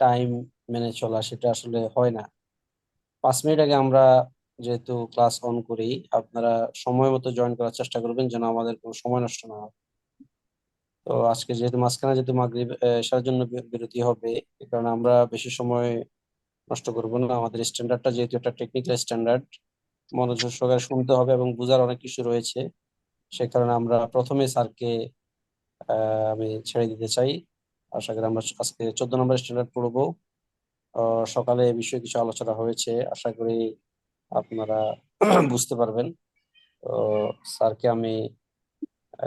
Time মেনে চলা সেটা আসলে হয় না। 5 মিনিট আগে আমরা যেহেতু ক্লাস অন করি, আপনারা সময় মতো জয়েন করার চেষ্টা করবেন যেন আমাদের কোনো সময় নষ্ট না হয়। তো আজকে যেহেতু মাঝখানে যেহেতু মাগরিব এশার জন্য বিরতি হবে, এ কারণে আমরা বেশি সময় নষ্ট করব না। আমাদের স্ট্যান্ডার্ডটা যেহেতু একটা টেকনিক্যাল স্ট্যান্ডার্ড, মনোযোগ সহকারে শুনতে হবে এবং বোঝার অনেক কিছু রয়েছে। সে কারণে আমরা প্রথমে স্যারকে আমি ছেড়ে দিতে চাই। আশা করি আমরা আজকে 14 নম্বর স্ট্যান্ডার্ড পড়বো। সকালে এই বিষয়ে কিছু আলোচনা হয়েছে, আশা করি আপনারা বুঝতে পারবেন। তো স্যারকে আমি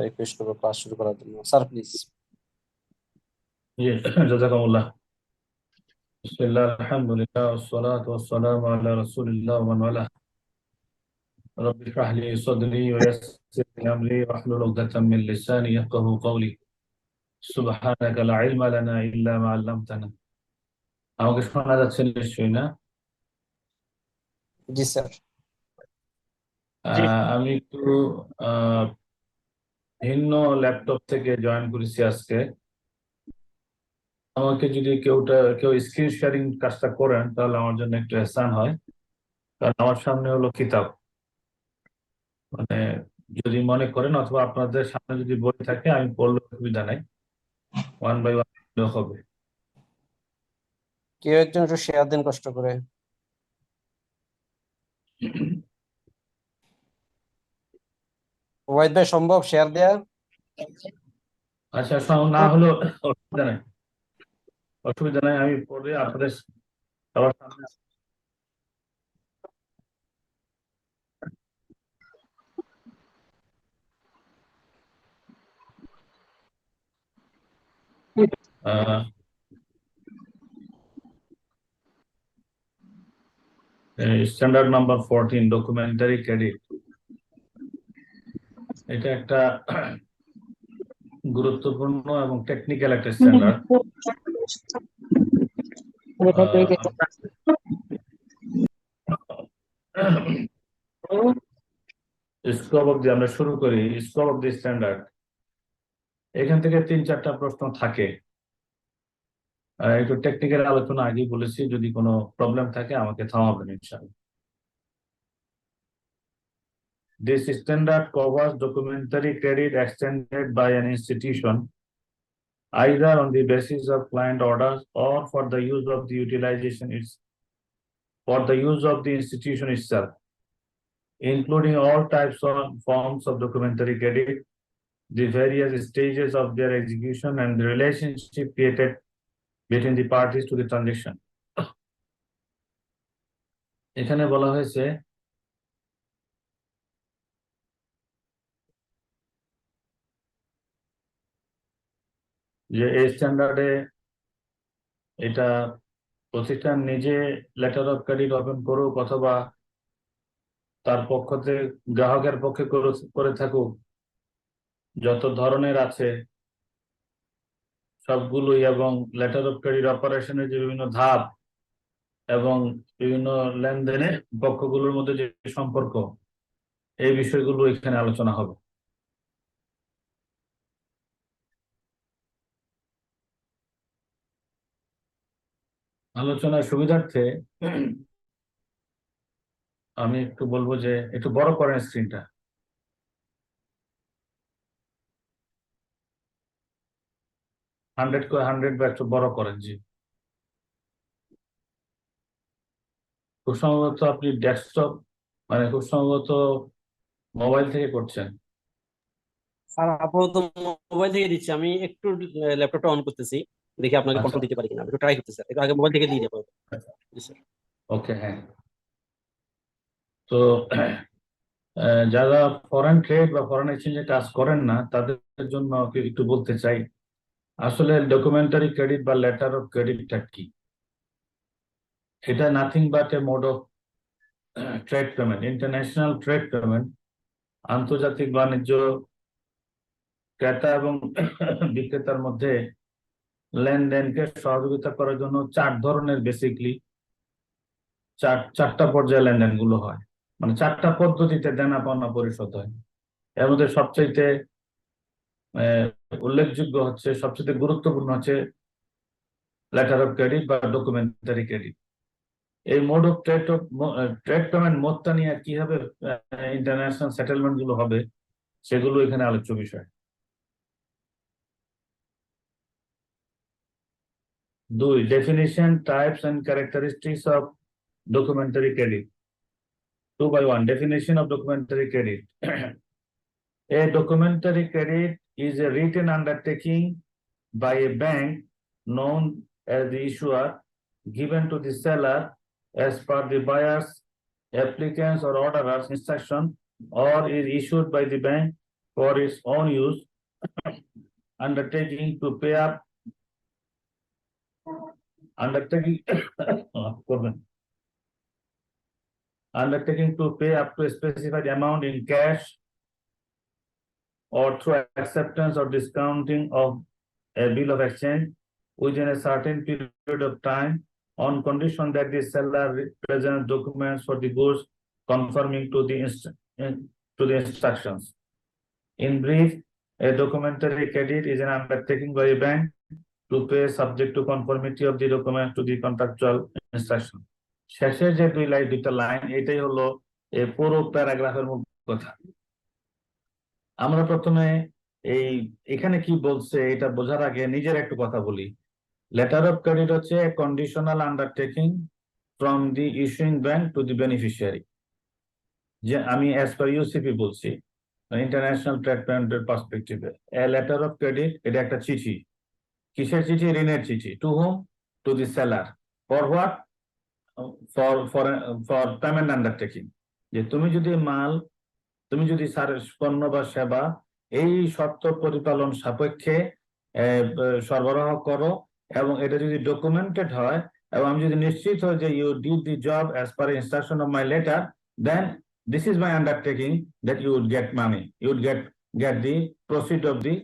রিকোয়েস্ট করবো ক্লাস শুরু করার জন্য। Sir please. জি, জাযাকাল্লাহ। বিসমিল্লাহ, আলহামদুলিল্লাহ, ওয়াসসালাতু ওয়াসসালামু আলা রাসূলিল্লাহ ওয়া মান ওয়ালাহ। রাব্বি ইশরাহ লি সাদরি ওয়া ইয়াসসির লি আমরি ওয়াহলুল 'উকদাতাম মিন লিসানি ইয়াফকাহু কওলি। সুবহানাকা লা ইলমা লানা ইল্লা মা 'আল্লামতানা। আমাকে শোনা যাচ্ছে নিশ্চয়ই না? জি স্যার। আমি একটু আহ, ভিন্ন ল্যাপটপ থেকে জয়েন করেছি আজকে। আমাকে যদি কেউ স্ক্রিন শেয়ারিং কাজটা করেন তাহলে আমার জন্য একটু আসান হয়, কারণ আমার সামনে হলো কিতাব। মানে যদি মনে করেন অথবা আপনাদের সামনে যদি বই থাকে আমি পড়লে অসুবিধা নাই, ওয়ান বাই ওয়ান হবে। কেউ একজন একটু শেয়ার দেন কষ্ট করে। ওয়াহিদ ভাই, সম্ভব শেয়ার দেয়া? আচ্ছা, না হলো অসুবিধা নাই, অসুবিধা নাই, আমি পড়ে আপনাদের সবার সামনে। Standard number 14, documentary credit. এটা একটা গুরুত্বপূর্ণ এবং টেকনিক্যাল একটা স্ট্যান্ডার্ড। স্কোপ অফ দি আমরা শুরু করি। স্কোপ অফ দি স্ট্যান্ডার্ড, এখান থেকে 3-4টা প্রশ্ন থাকে। একটু টেকনিক্যাল আলোচনা আগেই বলেছি, যদি কোনো প্রবলেম থাকে আমাকে থামাবেন ইনশাআল্লাহ। This standard covers documentary credit extended by an institution either on the basis of client orders or for the use of the institution itself, including all types of forms of documentary credit, the various stages of their execution, and the relationship created between the parties to the transaction. এখানে বলা হয়েছে যে এই স্ট্যান্ডার্ডে এটা প্রতিষ্ঠান নিজে letter of credit open করুক অথবা তার পক্ষ থেকে গ্রাহকের পক্ষে করে থাকুক, যত ধরনের আছে সবগুলোই, এবং লেটার অফ ক্রেডিট অপারেশনের যে বিভিন্ন ধাপ এবং বিভিন্ন লেনদেনে পক্ষগুলোর মধ্যে যে সম্পর্ক, এই বিষয়গুলো এখানে আলোচনা হবে। আলোচনার সুবিধার্থে আমি একটু বলবো যে একটু বড় করেন স্ক্রিনটা। 100 বা একটু বড় করেন, জি। খুব সম্ভবত আপনি ডেস্কটপ, মানে খুব সম্ভবত মোবাইল থেকে করছেন। স্যার আপাতত মোবাইল থেকে দিচ্ছি, আমি একটু ল্যাপটপটা অন করতেছি, দেখি আপনাকে আচ্ছা, কন্ট্রোল দিতে পারি কিনা, একটু ট্রাই করতেছি স্যার। একটু আগে মোবাইল থেকে দিয়ে দেবো। জি স্যার। ওকে, হ্যাঁ। তো যারা ফরেন ট্রেড বা ফরেন এক্সচেঞ্জে কাজ করেন না তাদের জন্য একটু বলতে চাই, আসলে ডকুমেন্টারি ক্রেডিট বা লেটার অফ ক্রেডিটটা কি। এটা nothing but A mode of trade payment, international trade payment. আন্তর্জাতিক বাণিজ্য ক্রেতা এবং বিক্রেতার মধ্যে লেনদেনকে সহযোগিতা করার জন্য 4 ধরনের, বেসিকলি চারটা পর্যায়ে লেনদেন গুলো হয়, মানে 4টা পদ্ধতিতে দেনা পাওনা পরিশোধ হয়। এর মধ্যে সবচাইতে উল্লেখযোগ্য হচ্ছে, সবচেয়ে গুরুত্বপূর্ণ হচ্ছে লেটার অফ ক্রেডিট বা ডকুমেন্টারি ক্রেডিট। এই মোড অফ ট্রেড পেমেন্ট মোডটা নিয়ে কিভাবে ইন্টারন্যাশনাল সেটেলমেন্ট গুলো হবে সেগুলো এখানে আলোচ্য বিষয়। 2, definition, types and characteristics of documentary credit. 2 by 1, definition of documentary credit. A documentary credit is a written undertaking by a bank known as the issuer, given to the seller as per the buyer's, applicant's or orderer's instruction, or is issued by the bank for its own use, undertaking to pay up, undertaking undertaking to pay up to a specified amount in cash or through acceptance or discounting of a bill of exchange within a certain period of time, on condition that the seller presents documents for the goods conforming to the instructions. In brief, a documentary credit is an undertaking by a bank to pay subject to conformity of the documents to the contractual instruction. শেষের যে দুইটা line এটাই হলো এই পুরো প্যারাগ্রাফের মূল কথা। আমরা প্রথমে এখানে কি বলছে এটা বোঝার আগে নিজের একটু কথা বলি। লেটার অফ ক্রেডিট হচ্ছে conditional undertaking from the issuing bank to the beneficiary. যে আমি অ্যাজ পার ইউসিপি বলছি, ইন্টারন্যাশনাল ট্রেড পেমেন্টের পার্সপেক্টিভে লেটার অফ ক্রেডিট এটা একটা চিঠি। কিসের চিঠি? ঋণের চিঠি। To whom? To the seller. For what? For for for payment undertaking. যে তুমি যদি পণ্য বা সেবা এই শর্ত পরিপালন সাপেক্ষে সরবরাহ করো এবং এটা যদি ডকুমেন্টেড হয় এবং আমি যদি নিশ্চিত হই যে you did the job as per instruction of my letter, then this is my undertaking that you would get money, you would get the profit of the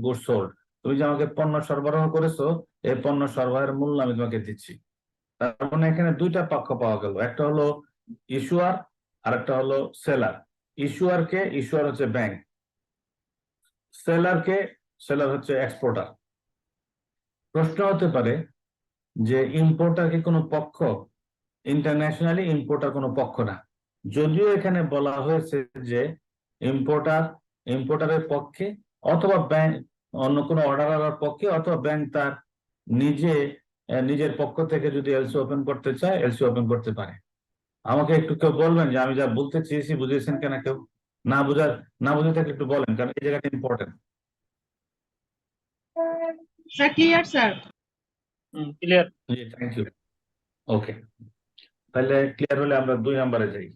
good sold. তুমি যে আমাকে পণ্য সরবরাহ করেছো, এই পণ্য সরবরাহের মূল্য আমি তোমাকে দিচ্ছি। তার মানে এখানে দুইটা পক্ষ পাওয়া গেল, একটা হলো ইস্যুয়ার আর একটা হলো সেলার। ইস্যুয়ার হচ্ছে ব্যাংক, সেলার হচ্ছে এক্সপোর্টার। প্রশ্ন হতে পারে যে ইম্পোর্টার কি কোনো পক্ষ? ইন্টারন্যাশনালি ইম্পোর্টার কোনো পক্ষ না, যদিও এখানে বলা হয়েছে যে ইম্পোর্টারের পক্ষে অথবা ব্যাংক অন্য কোনো অর্ডারের পক্ষে অথবা ব্যাংক তার নিজের পক্ষ থেকে যদি এলসি ওপেন করতে চায় এলসি ওপেন করতে পারে। আমাকে একটু কেউ বলবেন যে আমি যা বলতে চেয়েছি বুঝেছেন কিনা? কেউ না বুঝে থাকলে একটু বলেন, কারণ এই জায়গাটা important. Sir clear sir. Clear. Thank you. Okay, তাহলে ক্লিয়ার হলে আমরা 2 নম্বরে যাই।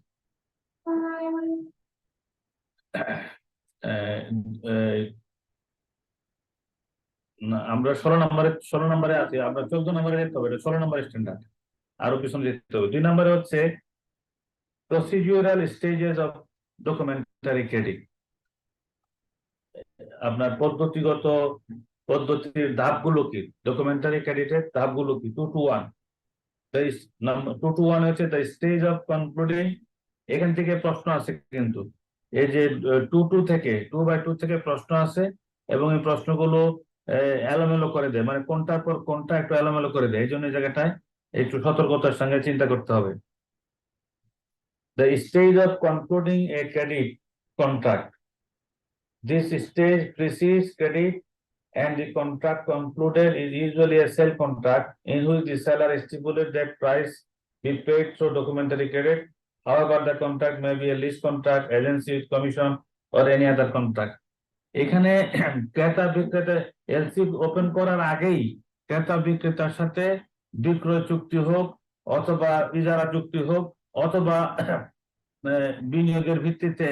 আমরা 16 নম্বরে আছি, আমরা 14 নম্বরে যেতে হবে, 16 নম্বর স্ট্যান্ডার্ড, আরো পিছনে যেতে হবে। 2 নম্বরে হচ্ছে procedural stages of documentary credit. আপনার পদ্ধতির ধাপগুলো কি? ডকুমেন্টারি ক্রেডিটের ধাপগুলো কি? 2 to 1। 2 to 1 হচ্ছে দ্য স্টেজ অফ কনক্লুডিং। এখান থেকে প্রশ্ন আছে, কিন্তু এই যে 2 by 2 থেকে প্রশ্ন আছে এবং এই প্রশ্নগুলো এলোমেলো করে দেয়, মানে কোনটার পর কোনটা একটু এলোমেলো করে দেয়। এই জন্য এই জায়গাটায় একটু সতর্কতার সঙ্গে চিন্তা করতে হবে। The stage of concluding A credit contract. This stage precedes credit, and the contract concluded is usually a sale contract in which the seller stipulates that price be paid through documentary credit. However, the contract may be a lease contract, agency with commission, or any other contract. এখানে ক্রেতা বিক্রেতা LC open করার আগেই ক্রেতা বিক্রেতার সাথে বিক্রয় চুক্তি হোক অথবা ইজারা চুক্তি হোক অথবা বিনিয়োগের ভিত্তিতে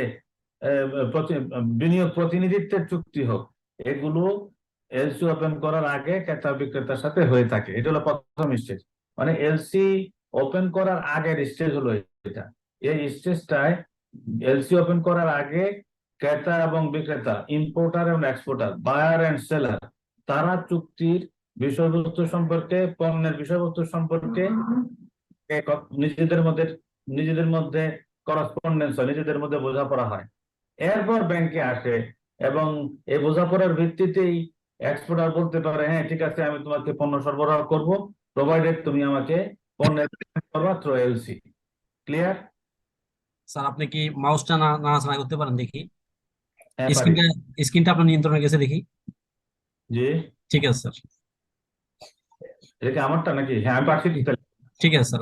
বিনিয়োগ প্রতিনিধিত্বের চুক্তি হোক, এগুলো এলসি ওপেন করার আগে ক্রেতা বিক্রেতার সাথে হয়ে থাকে। এটা হলো প্রথম স্টেজ, মানে এলসি ওপেন করার আগের স্টেজ হলো এটা। এই স্টেজটায় এলসি ওপেন করার আগে ক্রেতা এবং বিক্রেতা, ইম্পোর্টার এবং এক্সপোর্টার, বায়ার এন্ড সেলার, তারা চুক্তির বিষয়বস্তু সম্পর্কে, পণ্যের বিষয়বস্তু সম্পর্কে নিজেদের মধ্যে করসপন্ডেন্স হয়, নিজেদের মধ্যে বোঝাপড়া হয়। এরপর ব্যাংকে আসে এবং এই বোঝাপড়ার ভিত্তিতেই এক্সপোর্টার বলতে পারে হ্যাঁ ঠিক আছে আমি তোমাকে পণ্য সরবরাহ করব, প্রোভাইডেড তুমি আমাকে পণ্যের করবা থ্রু এলসি। ক্লিয়ার? স্যার আপনি কি মাউসটা নাড়াচাড়া করতে পারেন দেখি? হ্যাঁ পারি। স্ক্রিনটা স্ক্রিনটা আপনার নিয়ন্ত্রণে গেছে দেখি। জি। ঠিক আছে স্যার। এটা কি আমারটা নাকি? হ্যাঁ আমি পারছি ঠিক আছে। ঠিক আছে স্যার।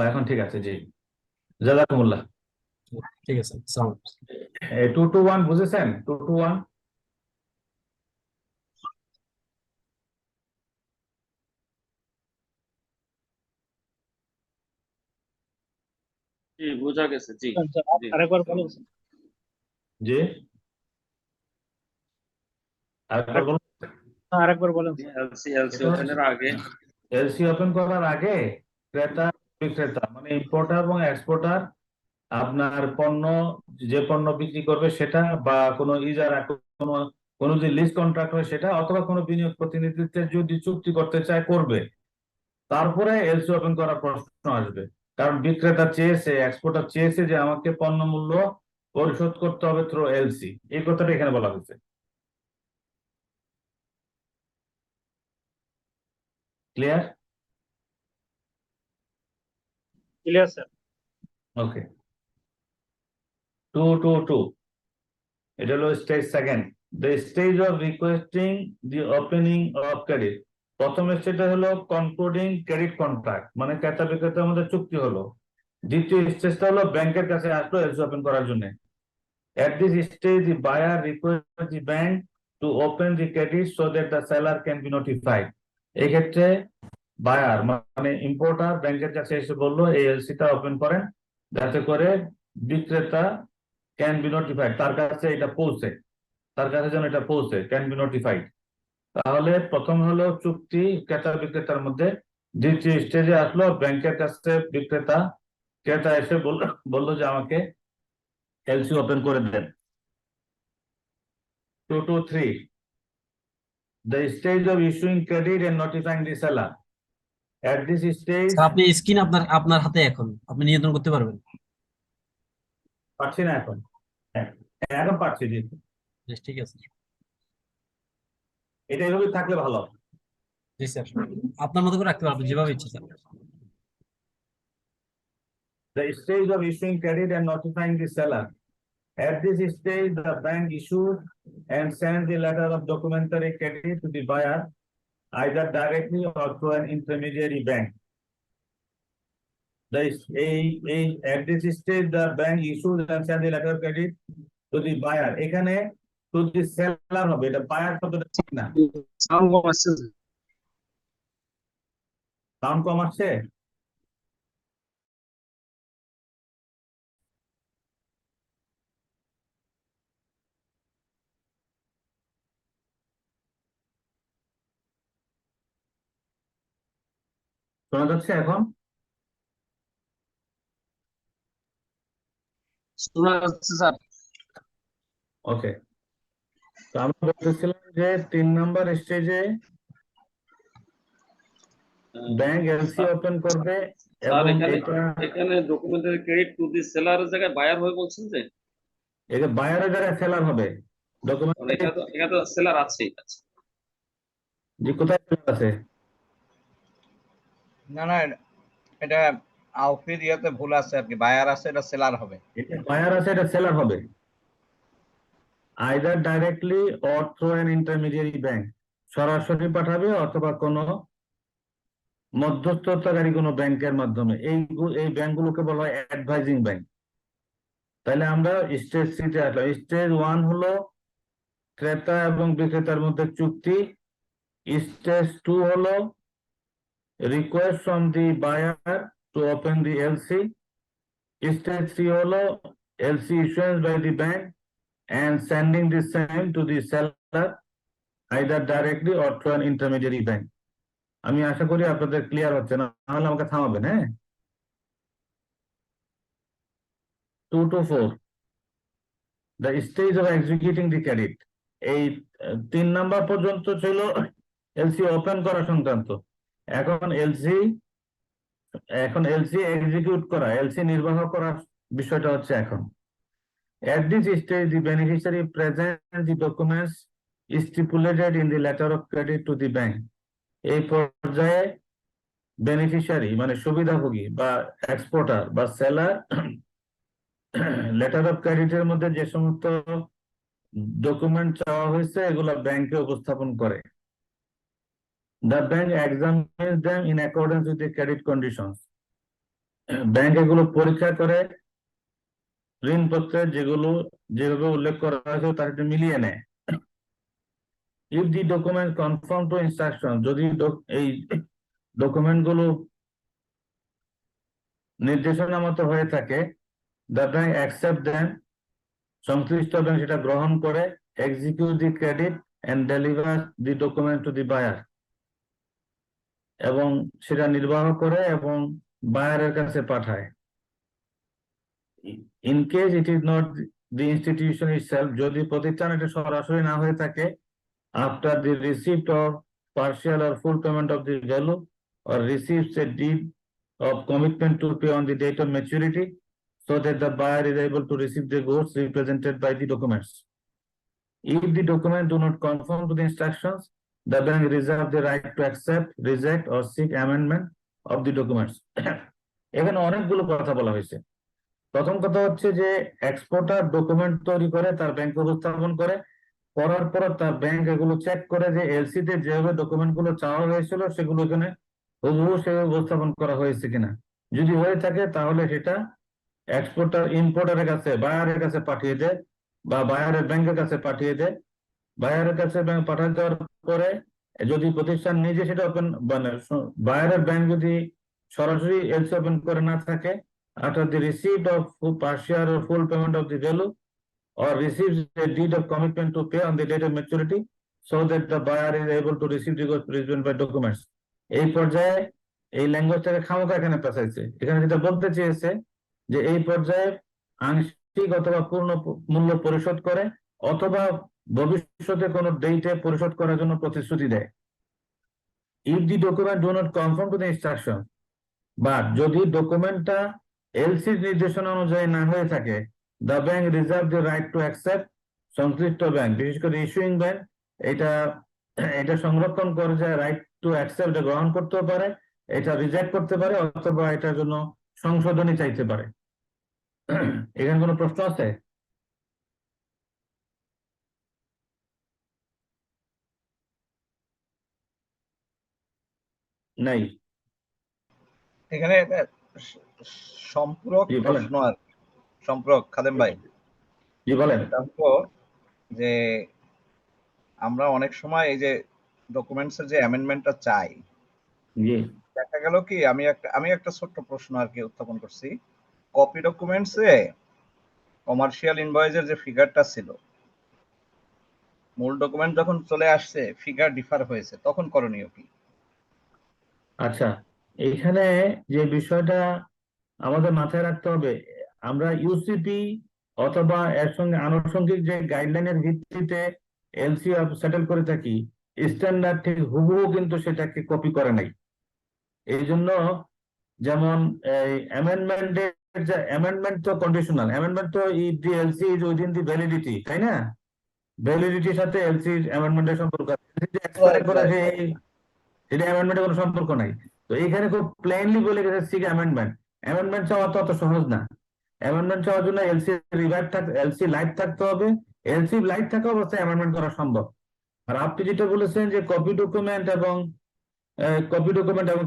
এখন ঠিক আছে, জি। জাযাকুমুল্লাহ। ঠিক আছে স্যার। 2 to 1 বুঝেছেন? 2 to 1। জি বোঝা গেছে, জি। জি আরেকবার বলেন স্যার। জি আরেকবার বলুন। আরেকবার বলেন স্যার। এলসি এলসি ওপেনের আগে এলসি ওপেন করার আগে ক্রেতা বিক্রেতা মানে ইম্পোর্টার এবং এক্সপোর্টার আপনার পণ্য, যে পণ্য বিক্রি করবে সেটা, বা কোনো ইজারা, কোনো কোনো যদি লিজ কন্ট্রাক্ট হয় সেটা, অথবা কোনো বিনিয়োগ প্রতিনিধিত্বের যদি চুক্তি করতে চায় করবে, তারপরে এলসি ওপেন করার প্রশ্ন আসবে। কারণ বিক্রেতা চেয়েছে, এক্সপোর্টার চেয়েছে যে আমাকে পণ্য মূল্য পরিশোধ করতে হবে থ্রু এলসি, এই কথাটা এখানে বলা হয়েছে। Clear? Clear sir. Okay. 2 to 2 এটা হলো stage second, the stage of requesting the opening of credit. প্রথম স্টেজটা হলো কনক্লুডিং ক্রেডিট কন্ট্রাক্ট, মানে ক্রেতা বিক্রেতার মধ্যে চুক্তি হলো। দ্বিতীয় স্টেজটা হলো ব্যাংকের কাছে আসলো এলসি ওপেন করার জন্য। At this stage, the buyer requests the bank to open the credit so that the seller can be notified. এই ক্ষেত্রে বায়ার মানে ইম্পোর্টার ব্যাংকের কাছে এসে বললো এই এলসিটা ওপেন করেন যাতে করে বিক্রেতা ক্যান বি নোটিফাইড, তার কাছে এটা পৌঁছে, তার কাছে যেন এটা পৌঁছে, ক্যান বি নোটিফাইড। তাহলে প্রথম হলো চুক্তি ক্রেতা বিক্রেতার মধ্যে। দ্বিতীয় স্টেজে আসলো ব্যাংকের কাছে বিক্রেতা, ক্রেতা এসে বললো যে আমাকে এলসি ওপেন করে দেন। 2 to 3 the stage of issuing credit and notifying the seller. At this stage sir আপনি স্ক্রিন আপনার আপনার হাতে, এখন আপনি নিয়ন্ত্রণ করতে পারবেন। পাচ্ছি না এখন। হ্যাঁ এখন পাচ্ছি, জি। বেশ, ঠিক আছে। এটা এভাবে থাকলে ভালো। জি স্যার, আপনার মতো করে রাখতে পারবেন যেভাবে ইচ্ছে sir. The stage of issuing credit and notifying the seller. At this stage, the bank issues and sends the letter of documentary credit to the buyer, either directly or through an intermediary bank. At this stage, the bank issues and sends the letter of credit to the buyer. এখানে to the seller হবে, এটা buyer শব্দটা ঠিক না। Sound কম আসছে sir. Sound কম আসছে? শোনা যাচ্ছে এখন? শোনা যাচ্ছে স্যার। ওকে, তো আমরা বলতেছিলাম যে 3 নম্বর স্টেজে ব্যাংক এলসি ওপেন করবে স্যার এবং এখানে এটা এখানে ডকুমেন্টারি ক্রেডিট টু দি সেলারের জায়গায় বায়ার হয়ে বলছেন যে, এটা বায়ারের জায়গায় সেলার হবে। ডকুমেন্ট কারণ এটা তো সেলার আছেই। আচ্ছা, যে কোথায় seller আছে? না না, এটা আউফির ইয়াতে ভুল আছে আর কি, বায়ার আছে, এটা সেলার হবে। এটা বায়ার আছে, এটা সেলার হবে। Either directly or through an intermediary bank, সরাসরি পাঠাবে অথবা কোনো মধ্যস্থতাকারী কোনো ব্যাংকের মাধ্যমে। এই ব্যাংকগুলোকে বলা হয় অ্যাডভাইজিং ব্যাংক। তাহলে আমরা স্টেজ 3 আসলাম। স্টেজ 1 হলো ক্রেতা এবং বিক্রেতার মধ্যে চুক্তি। স্টেজ 2 হলো request from the buyer to open the LC. Stage 3 হলো LC issuance by the bank and sending the same to the seller either directly or through an intermediary bank. আমি আশা করি আপনাদের ক্লিয়ার হচ্ছে, না হলে আমাকে থামাবেন। হ্যাঁ, 2 to 4 the stage of executing the credit. এই 3 নম্বর পর্যন্ত ছিল এলসি ওপেন করা সংক্রান্ত। এখন এলসি এক্সিকিউট করা, এলসি নির্বাহ করার বিষয়টা হচ্ছে এখন। At this stage, the beneficiary presents the documents stipulated in the letter of credit to the bank. এই পর্যায়ে বেনিফিশিয়ারি মানে সুবিধাভোগী বা এক্সপোর্টার বা সেলার লেটার অফ ক্রেডিটের মধ্যে যে সমস্ত ডকুমেন্ট চাওয়া হয়েছে এগুলো ব্যাংকে উপস্থাপন করে। The bank examines them in accordance with the credit conditions. Bank এগুলো পরীক্ষা করে ঋণপত্রে যেগুলো যেভাবে উল্লেখ করা হয়েছে তার সাথে মিলিয়ে নেয়। If the document conform to instruction, যদি এই ডকুমেন্ট গুলো নির্দেশনা মতো হয়ে থাকে, the bank accept them, সংশ্লিষ্ট ব্যাংক সেটা গ্রহণ করে, execute the credit and deliver the document to the buyer, এবং সেটা নির্বাহ করে এবং বায়ারের কাছে পাঠায়। In case it is not the institution itself, যদি প্রতিষ্ঠান এটা সরাসরি না হয়ে থাকে, after the receipt of partial or full payment of the value or receives a deed of commitment to pay on the date of maturity, so that the buyer is able to receive the goods represented by the documents. If the documents do not conform to the instructions, the bank reserves the right to accept, reject or seek amendment of the documents. এখানে অনেকগুলো কথা বলা হয়েছে। প্রথম কথা হচ্ছে যে exporter document তৈরি করে তার ব্যাংকে উপস্থাপন করে, করার পর তার ব্যাংক এগুলো চেক করে যে এলসি তে যেভাবে ডকুমেন্ট গুলো চাওয়া হয়েছিল সেগুলো এখানে হুবহু সেভাবে উপস্থাপন করা হয়েছে কিনা। যদি হয়ে থাকে তাহলে সেটা এক্সপোর্টার ইম্পোর্টারের কাছে বায়ারের কাছে পাঠিয়ে দেয় বা বায়ারের ব্যাংকের কাছে পাঠিয়ে দেয়। বায়ারের কাছে ব্যাংক পাঠিয়ে দেওয়ার পরে যদি প্রতিষ্ঠান নিজে সেটা ওপেন মানে বায়ারের ব্যাংক যদি সরাসরি এলসি ওপেন করে না থাকে, after the receipt of partial or full payment of the value or receives a deed of commitment to pay on the date of maturity, so that the buyer is able to receive the goods represented by documents. এই পর্যায়ে এই ল্যাঙ্গুয়েজটাকে খামোখা এখানে পেঁচাইছে। এখানে যেটা বলতে চেয়েছে যে এই পর্যায়ে আংশিক অথবা পূর্ণ মূল্য পরিশোধ করে অথবা ভবিষ্যতে কোনো ডেটে পরিশোধ করার জন্য প্রতিশ্রুতি দেয়। If the document do not conform to the instruction, but যদি ডকুমেন্টটা এলসি নির্দেশনা অনুযায়ী না হয়ে থাকে, the bank reserve the right to accept, সংশ্লিষ্ট ব্যাংক বিশেষ করে ইস্যুইং ব্যাংক এটা সংরক্ষণ করে যে রাইট টু অ্যাকসেপ্ট গ্রহণ করতে পারে, এটা রিজেক্ট করতে পারে অথবা এটার জন্য সংশোধনী চাইতে পারে। এখানে কোনো প্রশ্ন আছে? নাই? এখানে একটা সম্পূরক জি বলেন। প্রশ্ন আর সম্পূরক খাদেম ভাই, জি বলেন। এটা হলো যে আমরা অনেক সময় এই যে ডকুমেন্টসের যে অ্যামেন্ডমেন্টটা চাই, জি দেখা গেল কি আমি একটা ছোট্ট প্রশ্ন আর কি উত্থাপন করছি। কপি ডকুমেন্টসে কমার্শিয়াল ইনভয়েসের যে ফিগারটা ছিল, মূল ডকুমেন্ট যখন চলে আসছে ফিগার ডিফার হয়েছে, তখন করণীয় কি? আচ্ছা, এইখানে যে বিষয়টা আমাদের মাথায় রাখতে হবে, আমরা ইউসিপি অথবা এর সঙ্গে আনুষঙ্গিক যে গাইডলাইনের ভিত্তিতে এলসি সেটেল করে থাকি, স্ট্যান্ডার্ড ঠিক হুবহু কিন্তু সেটাকে কপি করে নাই। এই জন্য যেমন এই অ্যামেন্ডমেন্টের যে অ্যামেন্ডমেন্ট তো কন্ডিশনাল, অ্যামেন্ডমেন্ট তো if the LC is within the validity, তাই না? ভ্যালিডিটির সাথে এলসি অ্যামেন্ডমেন্টের সম্পর্ক আছে। এক্সপায়ার করে যে এটা অ্যামেন্ডমেন্টের কোনো সম্পর্ক নাই। তো এইখানে খুব প্লেনলি বলে গেছে সিক অ্যামেন্ডমেন্ট। অ্যামেন্ডমেন্ট চাওয়া তো অত সহজ না। অ্যামেন্ডমেন্ট চাওয়ার জন্য এলসি লাইভ থাকতে হবে। এলসি লাইভ থাকা অবস্থায় অ্যামেন্ডমেন্ট করা সম্ভব। আর আপনি যেটা বলেছেন যে কপি ডকুমেন্ট এবং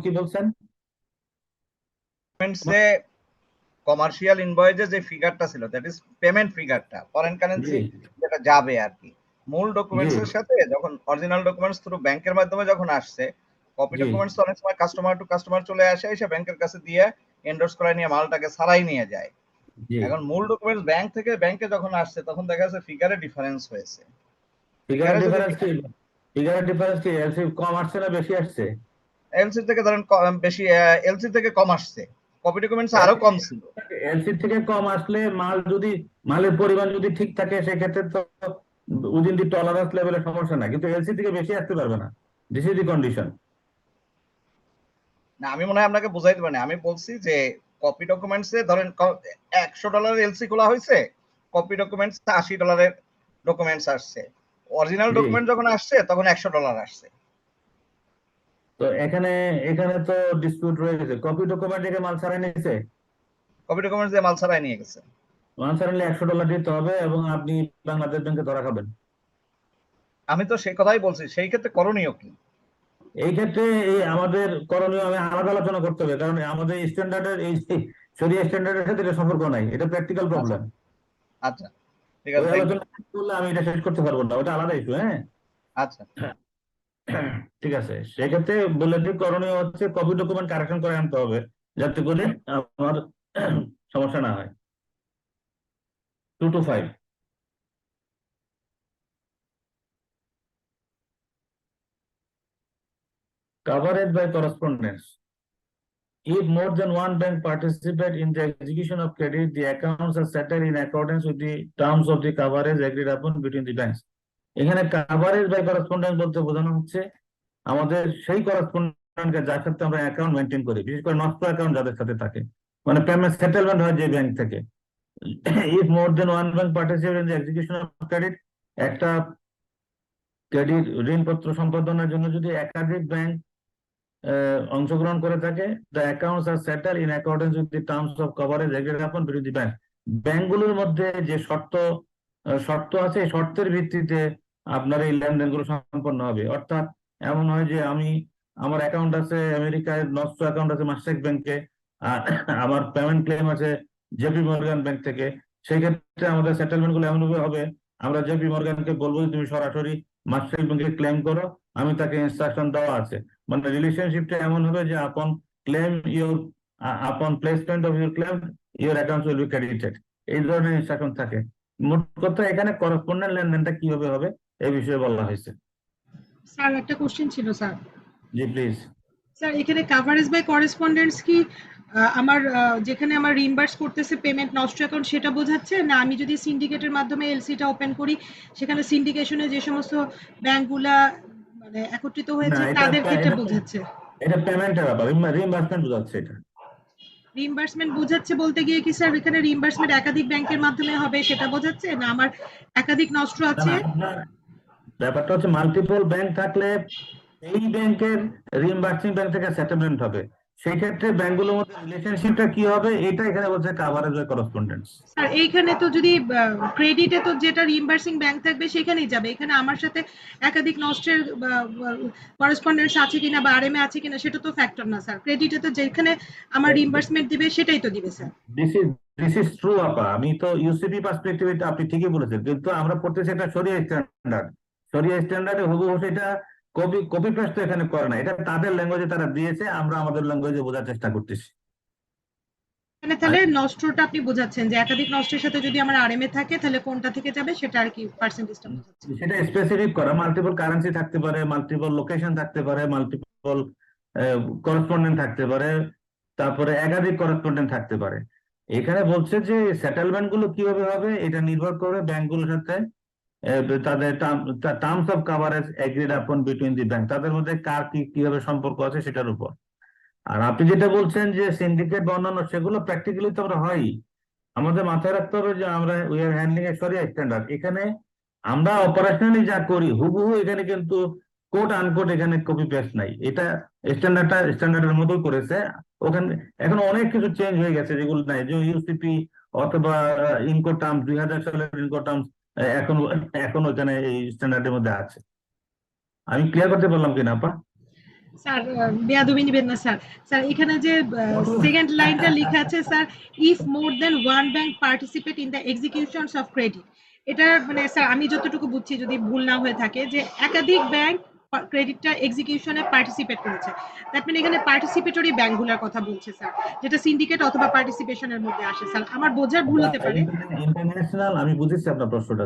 কি বলছেন? ডকুমেন্টসে কমার্শিয়াল ইনভয়েসে যে ফিগারটা ছিল, দ্যাট ইজ পেমেন্ট ফিগারটা, ফরেন কারেন্সি যেটা যাবে আর কি, মূল ডকুমেন্টসের সাথে যখন অরিজিনাল ডকুমেন্টস থ্রু ব্যাংকের মাধ্যমে যখন আসছে, কপি ডকুমেন্টস অনেক সময় কাস্টমার টু কাস্টমার চলে আসে, এসে ব্যাংকের কাছে দিয়ে এন্ডোর্স করে নিয়ে মালটাকে ছাড়াই নিয়ে যায়। এখন মূল ডকুমেন্টস ব্যাংক থেকে ব্যাংকে যখন আসছে তখন দেখা যাচ্ছে ফিগারে ডিফারেন্স হয়েছে। ফিগারের ডিফারেন্স কি এলসি কম আসছে না বেশি আসছে? এলসি থেকে ধরেন বেশি, এলসি থেকে কম আসছে, কপি ডকুমেন্টস আরো কম ছিল। এলসি থেকে কম আসলে মালের পরিমাণ যদি ঠিক থাকে সেক্ষেত্রে তো উইদিন দি টলারেন্স লেভেলের সমস্যা না, কিন্তু এলসি থেকে বেশি আসতে পারবে না। This is the condition. না, আমি মনে হয় আপনাকে বুঝাইতে পারিনি। আমি বলছি যে কপি ডকুমেন্টসে ধরেন $100 এলসি খোলা হয়েছে, কপি ডকুমেন্টস $80 ডকুমেন্টস আসছে, অরিজিনাল জি। ডকুমেন্ট যখন আসছে তখন $100 আসছে। তো এখানে এখানে তো ডিসপিউট রয়ে গেছে, কপি ডকুমেন্ট থেকে মাল ছাড়াই নিয়েছে, কপি ডকুমেন্টস দিয়ে মাল ছাড়াই নিয়ে গেছে। মাল ছাড়াইলে $100 দিতে হবে এবং আপনি বাংলাদেশ ব্যাংকে ধরা খাবেন। আমি তো সেই কথাই বলছি, সেই ক্ষেত্রে করণীয় কি? এই ক্ষেত্রে এই আমাদের করণীয় আমি আলাদা আলোচনা করতে হবে, কারণ আমাদের স্ট্যান্ডার্ডের এই শরিয়া স্ট্যান্ডার্ডের সাথে এটা সম্পর্ক নাই, এটা প্র্যাকটিক্যাল আচ্ছা প্রবলেম। আচ্ছা, ঠিক ওই আছে, থ্যাংক ইউ। আলোচনা করলে আমি এটা শেষ করতে পারবো না, ওটা আলাদা ইস্যু। হ্যাঁ, আচ্ছা ঠিক আছে, সেক্ষেত্রে বলে দিই করণীয় হচ্ছে কপি ডকুমেন্ট কারেকশন করে আনতে হবে, যাতে করে আমার সমস্যা না হয়। 2 to 5। Coverage by correspondence. If more than one bank participate in the execution of credit, the accounts are settled in accordance with the terms of the coverage agreed upon between the banks. এখানে coverage by correspondence বলতে বোঝানো হচ্ছে আমাদের সেই করসপন্ডেন্টকে যার সাথে আমরা account maintain করি, বিশেষ করে নষ্ট অ্যাকাউন্ট যাদের সাথে থাকে, মানে পেমেন্ট সেটেলমেন্ট হয় যে ব্যাংক থেকে। If more then one bank participate in the execution of credit, একটা ক্রেডিট ঋণপত্র সম্পাদনের জন্য যদি একাধিক ব্যাংক অংশগ্রহণ করে থাকে, the accounts are settle in accordance with the terms of coverage agreed upon between the bank. ব্যাংকগুলোর মধ্যে যে শর্ত আছে, এই শর্তের ভিত্তিতে আপনার এই লেনদেনগুলো সম্পন্ন হবে। অর্থাৎ এমন হয় যে আমার অ্যাকাউন্ট আছে আমেরিকায়, নষ্ট অ্যাকাউন্ট আছে মাস্টার ব্যাংকে, আর আমার পেমেন্ট ক্লেম আছে জেপি মর্গান ব্যাংক থেকে। সেই ক্ষেত্রে আমাদের সেটেলমেন্ট গুলো এমন হবে, আমরা জেপি মর্গানকে বলবো যে তুমি সরাসরি মাস্টার ব্যাংকে ক্লেম করো, আমি তাকে ইনস্ট্রাকশন দেওয়া আছে। মানে রিলেশনশিপটা এমন হবে যে আপন placement of your claim your account will be credited, এই ধরনের ইনস্ট্রাকশন থাকে। মোট কথা এখানে করসপন্ডেন্ট লেনদেনটা কিভাবে হবে এই বিষয়ে বলা হয়েছে। স্যার একটা কোশ্চেন ছিল স্যার। G please. স্যার এখানে কাভারেজ বাই করেসপন্ডেন্স কি আমার যেখানে আমার রিইম্বার্স করতেছে পেমেন্ট নষ্ট অ্যাকাউন্ট সেটা বোঝাচ্ছে, না আমি যদি সিন্ডিকেটের মাধ্যমে এলসিটা ওপেন করি সেখানে সিন্ডিকেশনে যে সমস্ত ব্যাংকগুলা মানে একত্রিত না, হয়েছে এটা তাদের ক্ষেত্রে এটা বোঝাচ্ছে? এটা পেমেন্টের ব্যাপার, রিইম্বার্সমেন্ট বোঝাচ্ছে এটা। রিইম্বার্সমেন্ট বোঝাচ্ছে বলতে গিয়ে কি স্যার এখানে রিইম্বার্সমেন্ট একাধিক ব্যাংকের মাধ্যমে হবে সেটা বোঝাচ্ছে, না আমার একাধিক নষ্ট না আছে? না, আপনার ব্যাপারটা হচ্ছে মাল্টিপল ব্যাংক থাকলে এই ব্যাংকের রিইম্বার্সিং ব্যাংক থেকে সেটেলমেন্ট হবে, সেই ক্ষেত্রে ব্যাংকগুলোর মধ্যে রিলেশনশিপটা কি হবে এটা এখানে বলছে কাভারেজ বাই করসপন্ডেন্স। স্যার এইখানে তো যদি ক্রেডিটে তো যেটা রিইম্বার্সিং ব্যাংক থাকবে সেখানেই যাবে, এখানে আমার সাথে একাধিক নষ্টের করেসপন্ডেন্স আছে কিনা বা আরএমএ আছে কিনা সেটা তো ফ্যাক্টর না স্যার। ক্রেডিটে তো যেখানে আমার রিইম্বার্সমেন্ট দিবে সেটাই তো দিবে sir. This is this is true আপা, আমি তো ইউসিপি পার্সপেক্টিভে আপনি ঠিকই বলেছেন, কিন্তু আমরা পড়তেছি একটা শরিয়া স্ট্যান্ডার্ড, শরিয়া স্ট্যান্ডার্ডে হুবহু সেটা কপি কপি পেস্ট তো এখানে করে না, এটা তাদের ল্যাঙ্গুয়েজে তারা দিয়েছে, আমরা আমাদের ল্যাঙ্গুয়েজে বোঝার চেষ্টা করতেছি। এখানে তাহলে নষ্টটা আপনি বোঝাচ্ছেন যে একাধিক নষ্টের সাথে যদি আমার আরএমএ থাকে তাহলে কোনটা থেকে যাবে সেটা আর কি পার্সেন্টেজটা বোঝাচ্ছে। সেটা স্পেসিফিক করা, মাল্টিপল কারেন্সি থাকতে পারে, মাল্টিপল লোকেশন থাকতে পারে, মাল্টিপল করসপন্ডেন্ট থাকতে পারে, তারপরে একাধিক করসপন্ডেন্ট থাকতে পারে। এখানে বলছে যে সেটেলমেন্ট গুলো কিভাবে হবে এটা নির্ভর করে ব্যাংকগুলোর সাথে তাদের terms of coverage agreed upon between the bank, তাদের মধ্যে কার কিভাবে সম্পর্ক আছে সেটার উপর। আর আপনি যেটা বলছেন যে সিন্ডিকেট বা অন্যান্য, সেগুলো প্র্যাকটিক্যালি তো আমরা হয়, আমাদের মাথায় রাখতে হবে যে আমরা উই আর হ্যান্ডলিং এ শরিয়া স্ট্যান্ডার্ড। এখানে আমরা অপারেশনালি যা করি হুবহু এখানে কিন্তু কোট আনকোট এখানে কপি পেস্ট নাই, এটা স্ট্যান্ডার্ডের মতো করেছে। ওখানে এখন অনেক কিছু চেঞ্জ হয়ে গেছে যেগুলো নাই, যে ইউসিপি অথবা ইনকো টার্মস 2000 সালের ইনকো টার্মস এখন এখন ওখানে এই স্ট্যান্ডার্ডের মধ্যে আছে। আমি ক্লিয়ার করতে পারলাম কিনা আপা? স্যার বেয়াদবি নিবেন না স্যার। স্যার এখানে যে সেকেন্ড লাইনটা লেখা আছে sir, if more then one bank participate in the executions of credit, এটা মানে স্যার আমি যতটুকু বুঝছি যদি ভুল না হয়ে থাকে যে একাধিক ব্যাংক ক্রেডিটটা এক্সিকিউশনে পার্টিসিপেট করেছে, দ্যাট মিন এখানে পার্টিসিপেটরি ব্যাংকগুলোর কথা বলছে স্যার, যেটা সিন্ডিকেট অথবা পার্টিসিপেশনের মধ্যে আসে। স্যার আমার বোঝার ভুল হতে পারে। ইন্টারন্যাশনাল, আমি বুঝেছি আপনার প্রশ্নটা।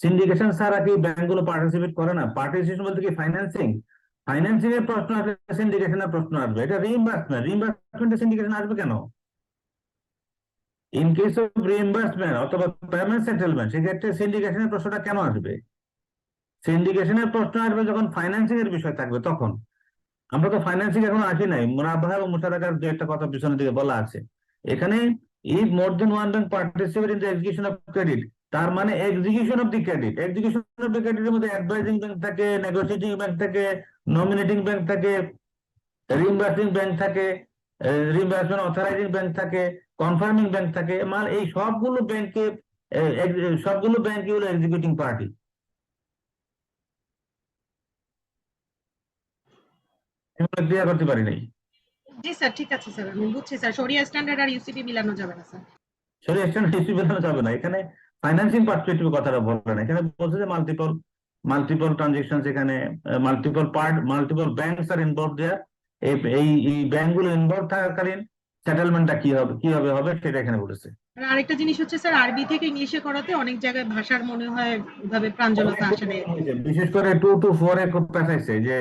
সিন্ডিকেশন ছাড়া কি ব্যাংকগুলো পার্টিসিপেট করে না? পার্টিসিপেশন বলতে কি ফাইন্যান্সিং, ফাইন্যান্সিং এর প্রশ্ন আসলে সিন্ডিকেশনের প্রশ্ন আসবে, এটা রিইম্বার্সমেন্ট সিন্ডিকেশন আসবে কেন? ইন কেস অফ রিইম্বার্সমেন্ট অথবা পেমেন্ট সেটেলমেন্ট, সেক্ষেত্রে সিন্ডিকেশনের প্রশ্নটা কেন আসবে? সিন্ডিকেশনের প্রশ্ন আসবে যখন ফাইন্যান্সিং এর বিষয় থাকবে তখন। আমরা তো ফাইন্যান্সিং এখন আসি নাই, মুনাফা এবং মুশারাকার যে একটা কথা পিছনের দিকে বলা আছে এখানে। If more then one bank participate in the execution of credit, তার মানে execution of the credit, execution of the ক্রেডিটের মধ্যে অ্যাডভাইজিং ব্যাংক থাকে, নেগোসিয়েটিং ব্যাংক থাকে, নমিনেটিং ব্যাংক থাকে, রিইম্বার্সিং ব্যাংক থাকে, রিইম্বার্সমেন্ট অথরাইজিং ব্যাংক থাকে, কনফার্মিং ব্যাংক থাকে। মানে এই সবগুলো ব্যাংকে হলো এক্সিকিউটিং পার্টি। এগুলো ক্লিয়ার করতে পারি নাই। জি স্যার, ঠিক আছে স্যার, আমি বুঝছি স্যার। শরিয়া স্ট্যান্ডার্ড আর ইউসিবি মিলানো যাবে না স্যার। সরি, এক্সটেন্ড হিস্ট্রি বেরোনো যাবে না। এখানে ফাইন্যান্সিং পার্সপেক্টিভ কথাটা বলে না, এখানে বলছে যে মাল্টিপল মাল্টিপল ট্রানজেকশন, এখানে মাল্টিপল ব্যাংকস আর ইনভলভ দেয়ার। এই ব্যাংকগুলো ইনভলভ থাকাকালীন সেটেলমেন্টটা কিভাবে হবে সেটা এখানে বলেছে। আর আরেকটা জিনিস হচ্ছে স্যার, আরবি থেকে ইংলিশে করাতে অনেক জায়গায় ভাষার মনে হয় ওইভাবে প্রাঞ্জলতা আসে না। বিশেষ করে 2 to 4 খুব পেঁচাইছে, যে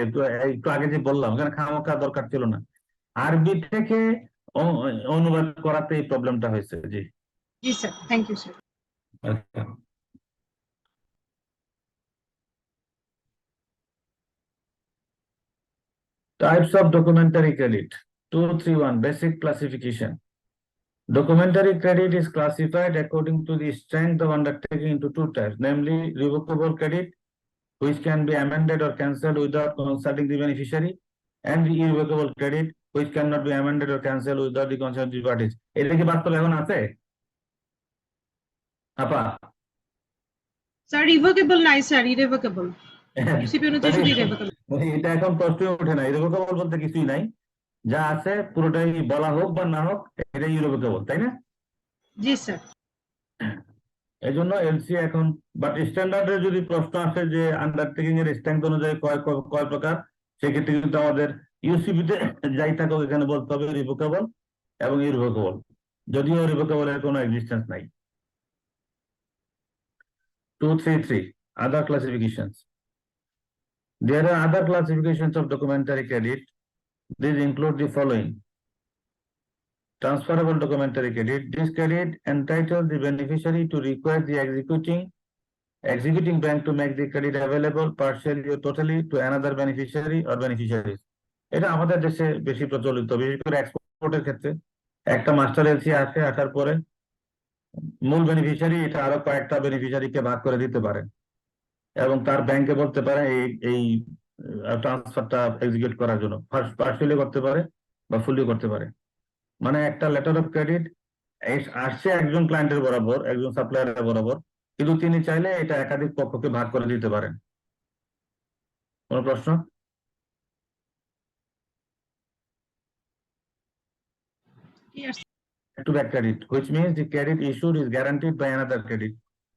একটু আগে যে বললাম এখানে খামোখা দরকার ছিল না, আরবি থেকে অনুবাদ করাতে এই প্রবলেমটা হয়েছে। জি জি স্যার, থ্যাংক ইউ স্যার। আচ্ছা। Types of documentary credit. 231 Basic classification. Documentary credit is classified according to the strength of undertaking into two types, namely revocable credit, which can be amended or cancelled without consulting the beneficiary, and the irrevocable credit, which cannot be amended or cancelled without the consent of the parties. এটা কি বাস্তবে এখন আছে আপা? Sir রিভোকেবল নাই sir, ইরেভোকেবল। UCB অনুযায়ী শুধু ইরেভোকেবল। এটা এখন প্রশ্ন ওঠে না, ইররিভোকেবল বলতে কিছুই নাই, যা আছে পুরোটাই বলা হোক বা না হোক এটাই ইররিভোকেবল, তাই না? জি স্যার। এই জন্য এলসি এখন, বাট স্ট্যান্ডার্ডে যদি প্রশ্ন আসে যে আন্ডারটেকিং এর স্ট্রেংথ অনুযায়ী কয় প্রকার, সেক্ষেত্রে কিন্তু আমাদের ইউসিবিতে যাই থাকুক এখানে বলতে হবে রিভোকেবল এবং ইররিভোকেবল, যদিও রিভোকেবল এর কোনো এক্সিস্টেন্স নাই। 233 Other classifications. There are other classifications of documentary credit. These include the following. Transferable documentary credit. This credit entitles the beneficiary to request the executing bank to make the credit available partially or totally to another beneficiary or beneficiaries. এটা আমাদের দেশে বেশি প্রচলিত, বিশেষ করে এক্সপোর্টের ক্ষেত্রে। একটা মাস্টার এলসি আসার পরে মূল বেনিফিশিয়ারি এটা আরো কয়েকটা বেনিফিশিয়ারিকে ভাগ করে দিতে পারে এবং তার ব্যাংকে বলতে পারে এই ট্রান্সফারটা এক্সিকিউট করার জন্য, পার্সিয়ালি করতে পারে বা ফুলি করতে পারে। মানে একটা লেটার অফ ক্রেডিট আসছে একজন ক্লায়েন্টের বরাবর, একজন সাপ্লায়ারের বরাবর, কিন্তু তিনি চাইলে এটা একাধিক পক্ষকে ভাগ করে দিতে পারেন। কোনো প্রশ্ন? Back to back credit, which means the credit issued is guaranteed by another credit.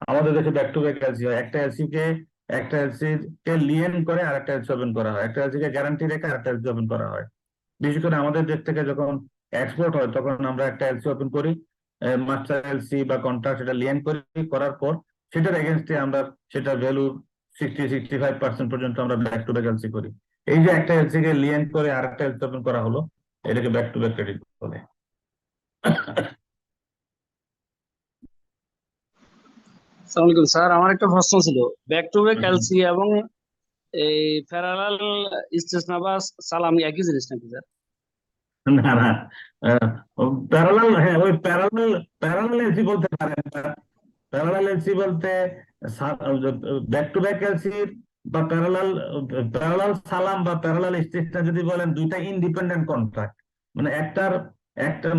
আমাদের দেশে ব্যাক টু ব্যাক এলসি হয়, একটা এলসি কে লিয়েন করে আর একটা এলসি ওপেন করা হয়, একটা এলসি কে গ্যারান্টি রেখে আর একটা এলসি ওপেন করা হয়। বিশেষ করে আমাদের দেশ থেকে যখন এক্সপোর্ট হয় তখন আমরা একটা এলসি ওপেন করি, মাস্টার এলসি বা কন্ট্রাক্ট, সেটা লিয়েন করার পর সেটার এগেনস্টে আমরা সেটা ভ্যালু 65% পর্যন্ত আমরা ব্যাক টু ব্যাক এলসি করি। এই যে একটা এলসি কে লিয়েন করে আর একটা এলসি ওপেন করা হলো, এটাকে ব্যাক টু ব্যাক ক্রেডিট বলে। আসসালামু আলাইকুম স্যার, আমার একটা প্রশ্ন ছিল। ব্যাক টু ব্যাক এলসি এবং এই প্যারালাল ইস্তেসনা বা সালাম একই জিনিস নাকি স্যার? না না, প্যারালাল, হ্যাঁ ওই প্যারালাল এলসি বলতে পারেন। প্যারালাল এলসি বলতে ব্যাক টু ব্যাক এলসি বা প্যারালাল সালাম বা প্যারালাল ইস্তেসনা যদি বলেন, দুইটা ইন্ডিপেন্ডেন্ট কন্ট্রাক্ট, মানে একটা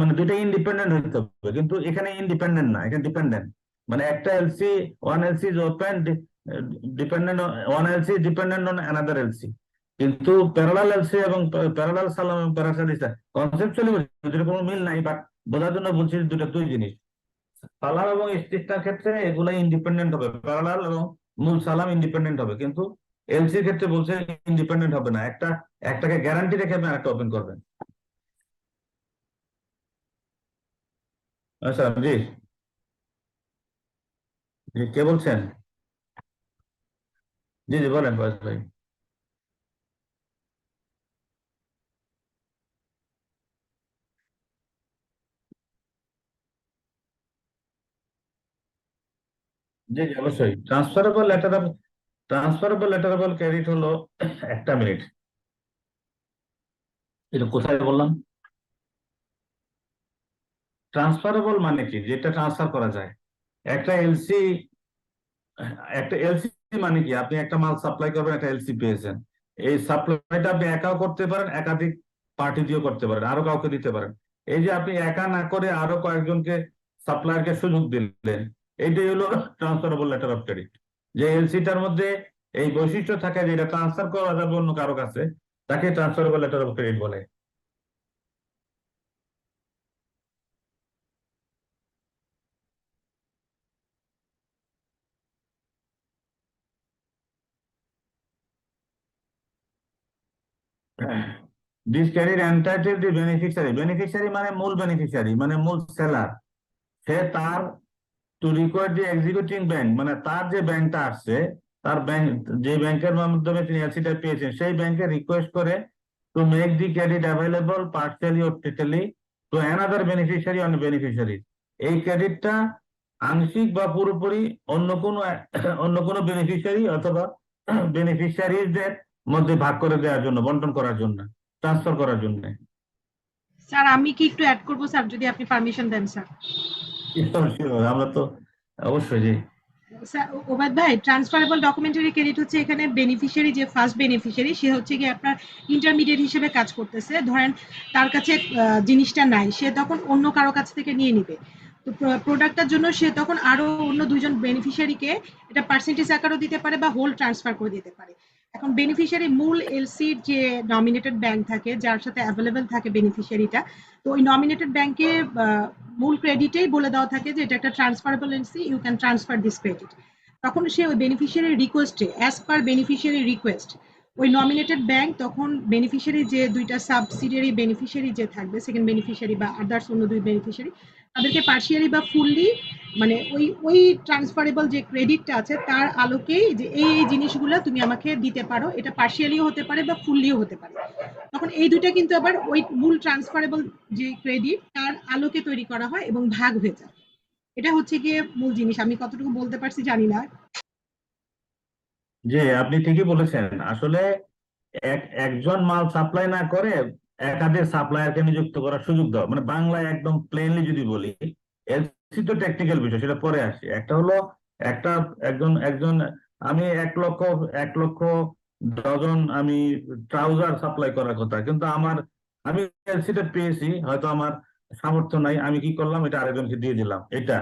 মানে দুইটা ইন্ডিপেন্ডেন্ট হইতে হবে, কিন্তু এখানে ইন্ডিপেন্ডেন্ট না, এখানে ডিপেন্ডেন্ট। মানে একটা LC, one LC is open dependent, one LC dependent on another LC. কিন্তু প্যারালাল এলসি এবং প্যারালাল সালাম এবং প্যারালাল কনসেপচুয়ালি কোনো মিল নাই, বাট বোঝার জন্য বলছি দুটো দুই জিনিস। সালাম এবং ইস্তিসনার ক্ষেত্রে এগুলো ইন্ডিপেন্ডেন্ট হবে, প্যারালাল এবং মূল সালাম ইন্ডিপেন্ডেন্ট হবে, কিন্তু এলসির ক্ষেত্রে বলছে ইন্ডিপেন্ডেন্ট হবে না, একটাকে গ্যারান্টি রেখে আপনি আরেকটা ওপেন করবেন। আচ্ছা জি, জি কে বলছেন? জি জি বলেন ফয়েজ ভাই। জি জি অবশ্যই। ট্রান্সফারেবল ক্রেডিট হলো, একটা মিনিট, এটা কোথায় বললাম? ট্রান্সফারেবল মানে কি? যেটা ট্রান্সফার করা যায়। একটা এলসি একটা এলসি মানে কি, আপনি একটা মাল সাপ্লাই করবেন, একটা এলসি পেয়েছেন। এই সাপ্লাইটা আপনি একাও করতে পারেন, একাধিক পার্টি দিয়েও করতে পারেন, আরো কাউকে দিতে পারেন। এই যে আপনি একা না করে আরো কয়েকজনকে সাপ্লায়ারকে সুযোগ দিলেন, এইটাই হলো ট্রান্সফারেবল লেটার অফ ক্রেডিট। যে এলসিটার মধ্যে এই বৈশিষ্ট্য থাকে যে এটা ট্রান্সফার করা যাবে অন্য কারো কাছে, তাকে ট্রান্সফারেবল লেটার অফ ক্রেডিট বলে। This credit entitle the beneficiary, beneficiary মানে মূল বেনিফিশিয়ারি, মানে মূল সেলার। সে তার to require the executing bank, মানে তার যে ব্যাংকটা আসছে, তার ব্যাংক, যে ব্যাংকের মাধ্যমে তিনি এলসিটা পেয়েছেন, সেই ব্যাংকে রিকোয়েস্ট করে to make the credit available partially or totally to another beneficiary on beneficiary. এই ক্রেডিটটা আংশিক বা পুরোপুরি অন্য কোনো বেনিফিশিয়ারি অথবা বেনিফিশিয়ারিদের মধ্যে ভাগ করে দেওয়ার জন্য, বন্টন করার জন্য, ট্রান্সফার করার জন্য। স্যার আমি কি একটু অ্যাড করবো স্যার, যদি আপনি পারমিশন দেন স্যার? আমরা তো অবশ্যই জি। স্যার ওবায়দ ভাই, ট্রান্সফারেবল ডকুমেন্টারি ক্রেডিট হচ্ছে এখানে বেনিফিশিয়ারি, যে ফার্স্ট বেনিফিশিয়ারি সে হচ্ছে গিয়ে আপনার ইন্টারমিডিয়েট হিসেবে কাজ করতেছে। ধরেন তার কাছে জিনিসটা নাই, সে তখন অন্য কারো কাছ থেকে নিয়ে নিবে। তো প্রোডাক্টটার জন্য সে তখন আরো অন্য দুইজন বেনিফিশিয়ারিকে এটা পার্সেন্টেজ আকারও দিতে পারে বা হোল ট্রান্সফার করে দিতে পারে। এখন বেনিফিশিয়ারি মূল এলসির যে নমিনেটেড ব্যাংক থাকে, যার সাথে অ্যাভেলেবেল থাকে বেনিফিশিয়ারিটা, তো ওই নমিনেটেড ব্যাংকে মূল ক্রেডিটেই বলে দেওয়া থাকে যে এটা একটা transferable LC, you can transfer this credit. তখন সে ওই বেনিফিশিয়ারি রিকোয়েস্টে, অ্যাজ পার বেনিফিশিয়ারি রিকোয়েস্ট, ওই নমিনেটেড ব্যাংক তখন বেনিফিশিয়ারি যে দুইটা সাবসিডিয়ারি বেনিফিশিয়ারি যে থাকবে, সেকেন্ড বেনিফিশিয়ারি বা আদার্স অন্য দুই বেনিফিশিয়ারি, তাদেরকে পার্শিয়ালি বা ফুললি, মানে ওই ট্রান্সফারেবল যে ক্রেডিটটা আছে তার আলোকেই যে এই জিনিসগুলো তুমি আমাকে দিতে পারো, এটা পার্শিয়ালিও হতে পারে বা ফুললিও হতে পারে। তখন এই দুইটা কিন্তু আবার ওই মূল ট্রান্সফারেবল যে ক্রেডিট তার আলোকে তৈরি করা হয় এবং ভাগ হয়ে যায়। এটা হচ্ছে গিয়ে মূল জিনিস। আমি কতটুকু বলতে পারছি জানি না। যে আপনি ঠিকই বলেছেন। আসলে একজন মাল সাপ্লাই না করে একাধিক সাপ্লায়ারকে নিযুক্ত করার সুযোগ দেওয়া, মানে বাংলায় একদম প্লেনলি যদি বলি, এলসি তো টেকনিক্যাল বিষয়, সেটা পরে আসে। একটা হলো একটা একজন একজন আমি 1 লক্ষ ডজন আমি ট্রাউজার সাপ্লাই করার কথা, কিন্তু আমি এলসিটা পেয়েছি, হয়তো আমার সামর্থ্য নাই, আমি কি করলাম, এটা আরেকজনকে দিয়ে দিলাম, এটা।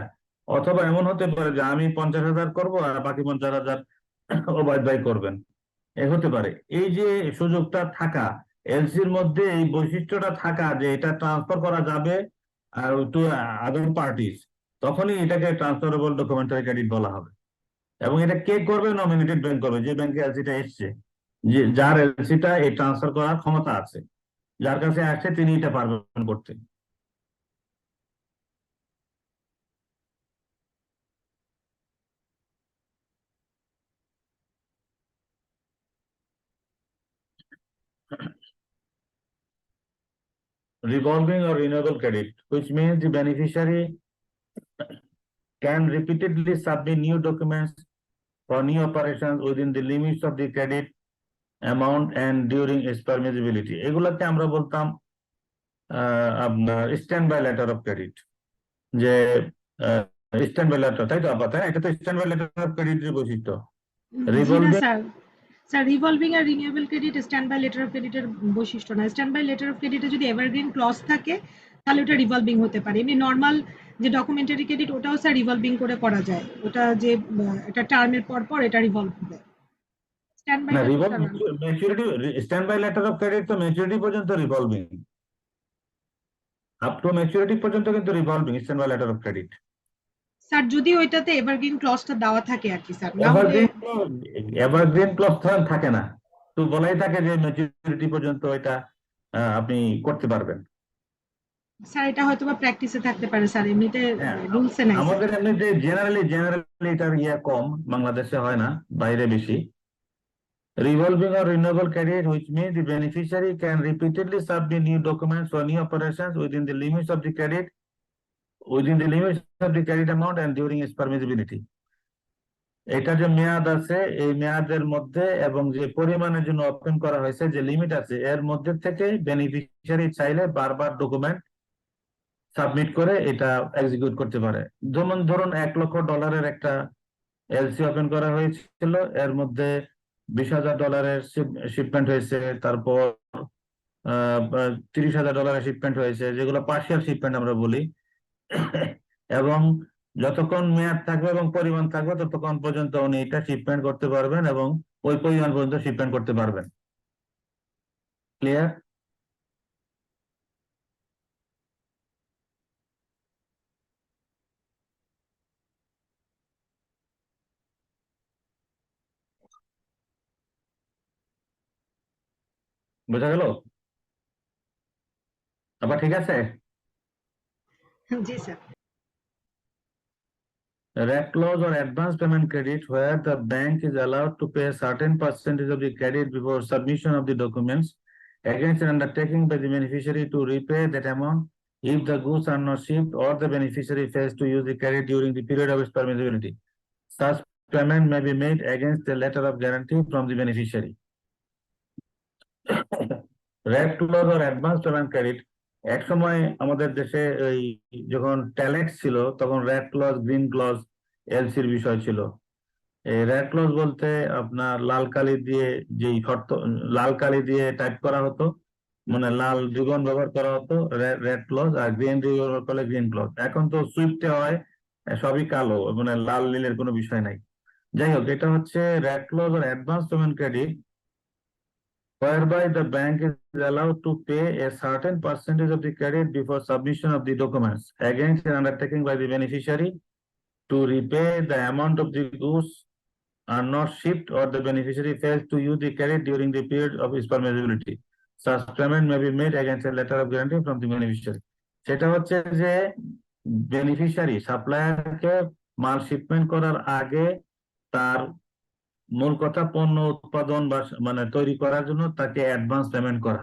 অথবা এমন হতে পারে যে আমি 50,000 করবো আর বাকি 50,000 ওবায়দ ভাই করবেন, এ হতে পারে। এই যে সুযোগটা থাকা, এলসির মধ্যে এই বৈশিষ্ট্যটা থাকা যে এটা ট্রান্সফার করা যাবে আর টু আদার পার্টিস, তখনই এটাকে ট্রান্সফারেবল ডকুমেন্টারি ক্রেডিট বলা হবে। এবং এটা কে করবে? নমিনেটেড ব্যাংক করবে, যে ব্যাংকে এলসিটা এসছে, যে যার এলসিটা এই ট্রান্সফার করার ক্ষমতা আছে, যার কাছে আসছে তিনি এটা পারবেন করতে। Revolving or renewable credit, which means the beneficiary can repeatedly submit new documents for new operations within the limits of the credit amount and during its permissibility. এগুলাকে আমরা বলতাম আপনার standby letter of credit. যে standby letter, তাই তো আপা? তাই না? এটা তো স্ট্যান্ড বাই লেটার অফ ক্রেডিটের বৈশিষ্ট্য। জি না রিভলভিং, স্যার, স্যার রিভলভিং আর renewable credit standby letter of ক্রেডিটের বৈশিষ্ট্য না। স্ট্যান্ড বাই লেটার অফ ক্রেডিটে যদি এভারগ্রিন ক্লজ থাকে তাহলে ওটা রিভলভিং হতে পারে। এমনি নর্মাল যে ডকুমেন্টারি ক্রেডিট ওটাও স্যার রিভলভিং করে করা যায়, ওটা যে এটা টার্মের পর পর এটা রিভলভ হবে। স্ট্যান্ড না বাইটা তো revolve, sir maturity, standby letter of credit তো ম্যাচুরিটি পর্যন্ত রিভলভিং, আপ টু ম্যাচুরিটি পর্যন্ত কিন্তু revolving standby letter of credit. Sir যদি ওইটাতে এভারগ্রিন ক্লজটা দেওয়া থাকে আর কি স্যার, না হলে এভারগ্রিন, এভারগ্রিন ক্লজ থাকে না, তো বলাই থাকে যে ম্যাচুরিটি পর্যন্ত এটা আপনি করতে পারবেন। স্যার এটা হয়তো বা প্র্যাকটিসে থাকতে পারে স্যার, এমনিতে হ্যাঁ, রুলসে নাই স্যার। আমাদের এমনিতে জেনারেলি এটার কম, বাংলাদেশে হয় না, বাইরে বেশি। Revolving or renewable credit, which means the beneficiary can repeatedly submit new documents for new operations within the limits of the credit amount and during its permissibility. এটা যে মেয়াদ আছে, এই মেয়াদের মধ্যে এবং যে পরিমাণের জন্য ওপেন করা হয়েছে, যে লিমিট আছে, এর মধ্যে থেকে বেনিফিশিয়ারি চাইলে বারবার ডকুমেন্ট সাবমিট করে এটা এক্সিকিউট করতে পারে। যেমন ধরুন $1 লক্ষ একটা এলসি ওপেন করা হয়েছিল, এর মধ্যে $20,000 শিপমেন্ট হয়েছে, তারপর 30,000 ডলারের শিপমেন্ট হয়েছে, যেগুলো পার্শিয়াল শিপমেন্ট আমরা বলি। এবং যতক্ষণ মেয়াদ থাকবে এবং পরিমাণ থাকবে ততক্ষণ পর্যন্ত উনি এটা শিপমেন্ট করতে পারবেন এবং ওই পরিমাণ পর্যন্ত শিপমেন্ট করতে পারবেন। ক্লিয়ার? বোঝা গেল? আবার ঠিক আছে? জি sir. Rate clause or advance payment credit, where the bank is allowed to pay a certain percentage of the credit before submission of the documents against an undertaking by the beneficiary to repay that amount if the goods are not shipped or the beneficiary fails to use the credit during the period of its permissibility. Such payment may be made against a letter of guarantee from the beneficiary. Rate clause or advance payment credit, এক সময় আমাদের দেশে ওই যখন telex ছিল তখন red clause, green clause, এলসির বিষয় ছিল। এই রেড ক্লজ বলতে আপনার লাল কালি দিয়ে যেই শর্ত, লাল কালি দিয়ে টাইপ করা হতো, মানে লাল রিবন ব্যবহার করা হতো, রেড ক্লজ, আর গ্রিন রিবন ব্যবহার করলে গ্রিন ক্লজ। এখন তো সুইফটে হয় সবই কালো, মানে লাল নীলের কোনো বিষয় নাই। যাই হোক, এটা হচ্ছে রেড ক্লজ আর advance payment credit, whereby the bank is allowed to pay a certain percentage of the credit before submission of the documents against an undertaking by the beneficiary to repay the amount of the goods are not shipped or the beneficiary fails to use the credit during the period of its permissibility. Such payment may be made against a letter of guarantee from the beneficiary. সেটা হচ্ছে যে beneficiary সাপ্লায়ারকে মাল shipment করার আগে তার মূল কথা পণ্য উৎপাদন বা মানে তৈরি করার জন্য তাকে অ্যাডভান্স পেমেন্ট করা,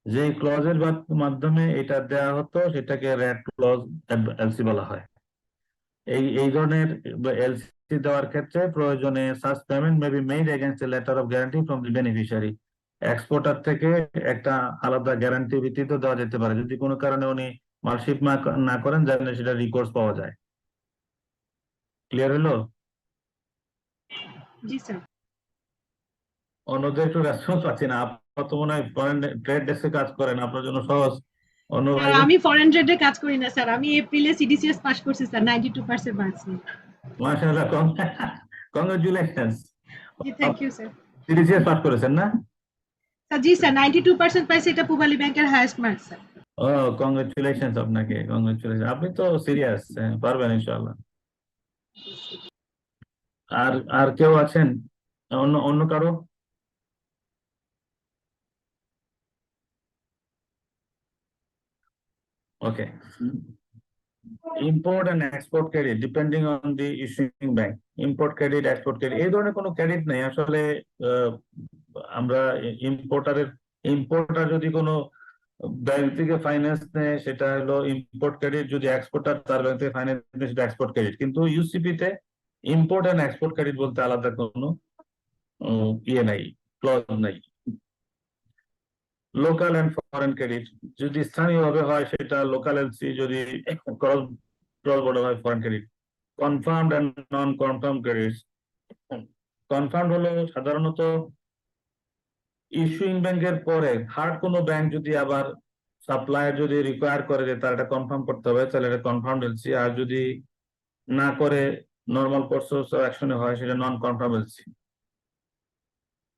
যে ক্লজের মাধ্যমে এটা দেয়া হতো সেটাকে রেট ক্লজ এলসি বলা হয়। এই ধরনের এলসি দেওয়ার ক্ষেত্রে প্রয়োজনে such payment may be made against a letter of guarantee from the beneficiary. Exporter থেকে একটা আলাদা গ্যারান্টি ভিত্তিতে দেওয়া যেতে পারে যদি কোনো কারণে উনি মালশিপ না করেন, তাহলে সেটা রিকোর্স পাওয়া যায়। ক্লিয়ার হলো? জি স্যার। অন্যদের একটু রেসপন্স পাচ্ছি না। আপনার তো মনে হয় ফরেন ট্রেড ডেস্কে কাজ করেন, আপনার জন্য সহজ। অন্য স্যার ভাইদের আমি ফরেন ট্রেডে কাজ করি না স্যার, আমি এপ্রিলে সিডিসিএস পাস করছি স্যার 92% মার্কস নিয়ে। মাশাআল্লাহ, কংগ্রাচুলেশনস। জি thank you sir. Serious pass করেছেন না? স্যার জি স্যার 92% পাইছে, এটা পূবালী ব্যাংকের হাইয়েস্ট মার্কস স্যার। ও, কংগ্রাচুলেশনস আপনাকে, কংগ্রাচুলেশন। আপনি তো সিরিয়াস, পারবেন ইনশাআল্লাহ। আর আর কেউ আছেন? অন্য অন্য কারো? Okay. Import and export credit depending on the issuing bank. Import credit, export credit এই ধরনের কোনো ক্রেডিট নেই আসলে। আমরা ইম্পোর্টার যদি কোনো ব্যাংক থেকে ফাইন্যান্স নেয় সেটা হলো ইম্পোর্ট ক্রেডিট, যদি এক্সপোর্টার তার ব্যাংক থেকে ফাইন্যান্স নেয় সেটা এক্সপোর্ট ক্রেডিট। কিন্তু ইউসিপি তে ইম্পোর্ট এন্ড এক্সপোর্ট ক্রেডিট বলতে আলাদা কোনো ইয়ে নাই, ক্লজ নাই। লোকাল এন্ড ফরেন ক্রেডিট যদি স্থানীয়ভাবে হয় সেটা লোকাল এলসি, যদি ক্রস বর্ডার হয় foreign credit. Confirmed and non confirm credit. Confirmed হলো সাধারণত ইস্যুইং ব্যাংকের পরে থার্ড কোনো ব্যাংক যদি আবার সাপ্লায়ার যদি রিকোয়ার করে যে তার এটা কনফার্ম করতে হবে, তাহলে এটা কনফার্ম এলসি। আর যদি না করে নর্মাল কোর্স অফ অ্যাকশনে হয় সেটা non confirm LC.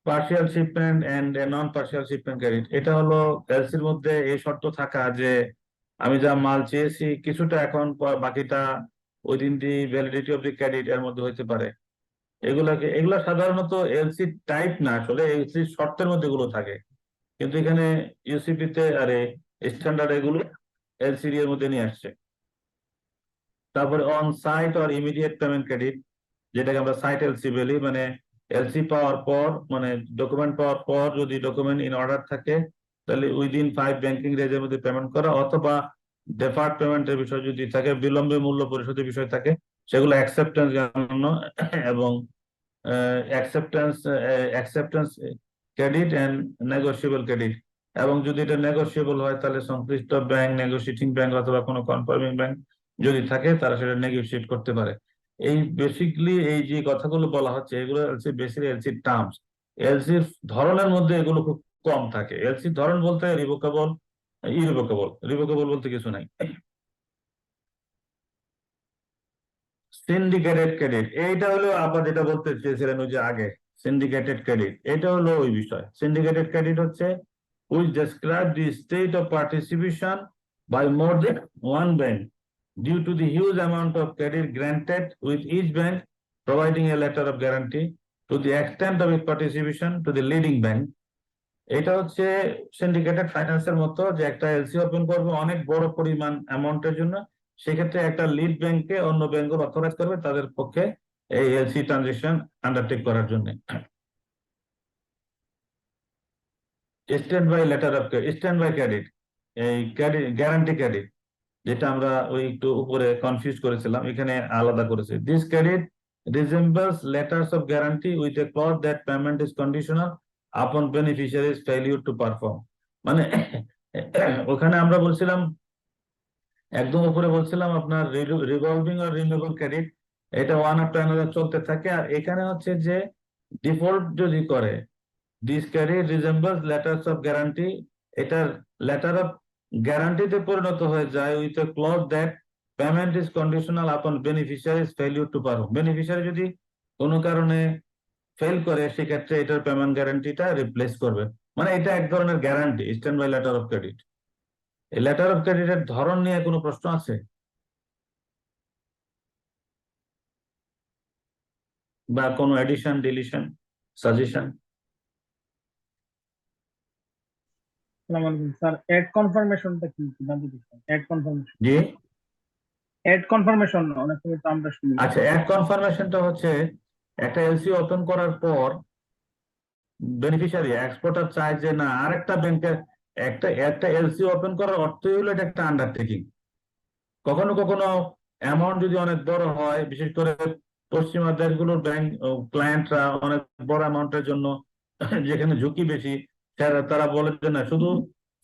Partial shipment and non partial shipment credit, এটা হলো এলসির মধ্যে এই শর্ত থাকা যে আমি যা মাল চেয়েছি কিছুটা এখন বাকিটা within the validity of the credit এর মধ্যে হইতে পারে। এগুলা সাধারণত এলসি টাইপ না, আসলে এলসি শর্তের মধ্যে এগুলো থাকে, কিন্তু এখানে ইউসিপি তে আরে স্ট্যান্ডার্ড এগুলো এলসিডি এর মধ্যে নিয়ে আসছে। তারপরে on sight or immediate payment credit, যেটাকে আমরা সাইট এলসি বলি, মানে এলসি পাওয়ার পর, মানে ডকুমেন্ট পাওয়ার পর যদি ডকুমেন্ট ইন অর্ডার থাকে তাহলে উইদিন 5 ব্যাংকিং ডেজের মধ্যে পেমেন্ট করা, অথবা ডেফার্ড পেমেন্টের বিষয় যদি থাকে, বিলম্বে মূল্য পরিশোধের বিষয় থাকে, সেগুলো অ্যাকসেপ্টেন্স জানানো এবং acceptance credit and negotiable credit. এবং যদি এটা নেগোশিয়েবল হয় তাহলে সংশ্লিষ্ট ব্যাংক, নেগোশিয়েটিং ব্যাংক অথবা কোনো কনফার্মিং ব্যাংক যদি থাকে তারা সেটা নেগোশিয়েট করতে পারে। এই বেসিকলি এই যে কথাগুলো বলা হচ্ছে এগুলো হচ্ছে বেসিক এলসি টার্মস। এলসির ধরনের মধ্যে এগুলো খুব কম থাকে। এলসির ধরন বলতে রিভোকেবল, ইরিভোকেবল, রিভোকেবল বলতে কিছু নাই। সিন্ডিকেটেড ক্রেডিট, এইটা হলো আবার যেটা বলতে চেয়েছিলেন ওই যে আগে, সিন্ডিকেটেড ক্রেডিট, এটা হলো ওই বিষয়। সিন্ডিকেটেড ক্রেডিট হচ্ছে which describe the state of participation by more than one bank due to the huge amount of credit granted, with each bank providing a letter of guarantee to the extent of its participation to the leading bank. এটা হচ্ছে syndicated ফাইন্যান্সের মতো, যে একটা LC open করবে অনেক বড় পরিমাণ অ্যামাউন্টের জন্য, সেক্ষেত্রে একটা লিড ব্যাংককে অন্য ব্যাংক অথরাইজ করবে তাদের পক্ষে এই এলসি ট্রানজেকশন আন্ডারটেক করার জন্য। Standby letter of standby credit, এই গ্যারান্টি ক্রেডিট, যেটা আমরা ওই একটু উপরে কনফিউজ করেছিলাম, এখানে আলাদা করেছে। This credit resembles letters of guarantee with a clause that payment is conditional upon beneficiary's failure to perform। মানে ওখানে আমরা বলছিলাম, একদম উপরে বলছিলাম আপনার রিভলভিং আর রিনিউয়েবল ক্রেডিট, এটা ওয়ান আফটার অ্যানাদার চলতে থাকে। আর এখানে হচ্ছে যে ডিফল্ট যদি করে, this credit resembles letters of guarantee, এটা লেটার অফ গ্যারান্টিতে পরিণত হয়ে যায় with a clause that payment is conditional upon beneficiary's failure to perform. Beneficiary যদি কোনো কারণে ফেল করে, সেক্ষেত্রে এটার পেমেন্ট গ্যারান্টিটা রিপ্লেস করবে। মানে এটা এক ধরনের guarantee, standby letter of credit. এই লেটার অফ ক্রেডিটের ধরন নিয়ে কোনো প্রশ্ন আছে বা কোনো এডিশন, ডিলিশন, সাজেশন? আসসালামু আলাইকুম স্যার, এড কনফার্মেশনটা কি জানতে চাচ্ছেন? এড কনফার্মেশন, জি, এড কনফার্মেশন অনেক সময় তো আমরা শুনি। আচ্ছা, অ্যাড কনফার্মেশনটা হচ্ছে একটা এলসি ওপেন করার পর বেনিফিশিয়ারি এক্সপোর্টার চায় যে না আরেকটা ব্যাংকের একটা একটা এলসি ওপেন করার অর্থই হলো এটা একটা আন্ডারটেকিং। কখনো কখনো অ্যামাউন্ট যদি অনেক বড় হয়, বিশেষ করে পশ্চিমা দেশগুলোর ব্যাংক ক্লায়েন্টরা অনেক বড় অ্যামাউন্টের জন্য যেখানে ঝুঁকি বেশি, তারা বলে যে না, শুধু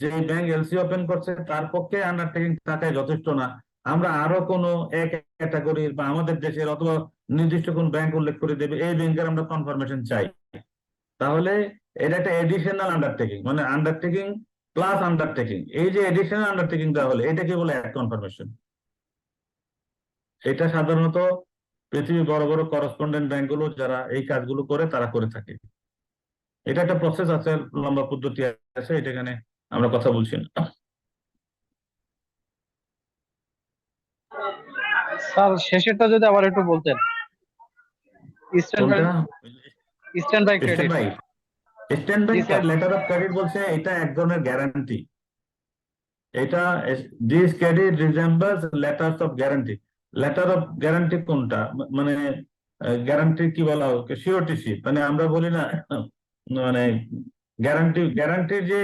যে ব্যাংক এলসি ওপেন করছে তার পক্ষে আন্ডারটেকিং থাকাই যথেষ্ট না, আমরা আরো কোনো এক ক্যাটাগরির বা আমাদের দেশের অথবা নির্দিষ্ট কোন ব্যাংক উল্লেখ করে দেবে, এই ব্যাংকের আমরা কনফার্মেশন চাই। তাহলে এটা একটা এডিশনাল আন্ডারটেকিং, মানে আন্ডারটেকিং প্লাস আন্ডারটেকিং। এই যে এডিশনাল আন্ডারটেকিং তাহলে এটাকে বলে অ্যাড কনফার্মেশন। এটা সাধারণত পৃথিবীর বড় বড় করসপন্ডেন্ট ব্যাংকগুলো যারা এই কাজগুলো করে তারা করে থাকে। এটা একটা প্রসেস আছে, লম্বা পদ্ধতি আছে, এটা এখানে আমরা কথা বলছি না। স্যার শেষেরটা যদি আবার একটু বলতেন। স্ট্যান্ড বাই, কোনটা? Standby stand credit. By, standby জি স্যার। লেটার অফ ক্রেডিট বলছে এটা এক ধরনের গ্যারান্টি। এটা this credit resembles letters of guarantee. Letter of guarantee কোনটা? মানে গ্যারান্টি কি বলা হোক, সিওরটি শিট, মানে আমরা বলি না মানে গ্যারান্টির যে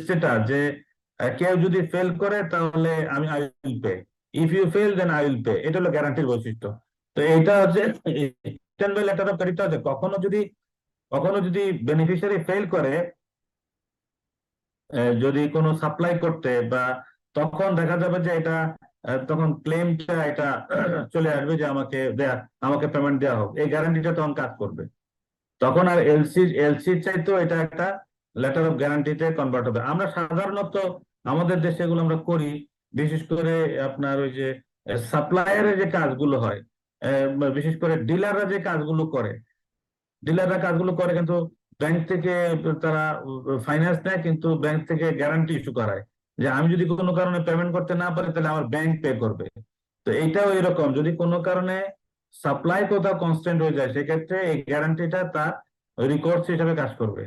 স্টেটাস, যে কেউ যদি ফেল করে তাহলে আমি I will pay, if you fail then I will pay, এটা হলো গ্যারান্টির বৈশিষ্ট্য। তো এইটা হচ্ছে স্ট্যান্ড বাই লেটার অফ ক্রেডিটটা হচ্ছে কখনো যদি বেনিফিশিয়ারি ফেল করে, যদি কোনো সাপ্লাই করতে বা, তখন দেখা যাবে যে এটা তখন ক্লেমটা এটা চলে আসবে যে আমাকে পেমেন্ট দেওয়া হোক, এই গ্যারান্টিটা তখন কাজ করবে। তখন আর এলসির চাইতেও এটা একটা লেটার অফ গ্যারান্টিতে কনভার্ট হবে। আমরা সাধারণত আমাদের দেশে এগুলো আমরা করি, বিশেষ করে আপনার ওই যে সাপ্লায়ারের যে কাজগুলো হয়, বিশেষ করে ডিলাররা যে কাজগুলো করে, কিন্তু ব্যাংক থেকে তারা ফাইন্যান্স নেয়, কিন্তু ব্যাংক থেকে গ্যারান্টি ইস্যু করায় যে আমি যদি কোনো কারণে পেমেন্ট করতে না পারি তাহলে আমার ব্যাংক পে করবে। তো এইটাও এরকম, যদি কোনো কারণে সাপ্লাই কোথাও কনস্ট্যান্ট হয়ে যায়, সেক্ষেত্রে এই গ্যারান্টিটা তার রিকোর্স হিসেবে কাজ করবে।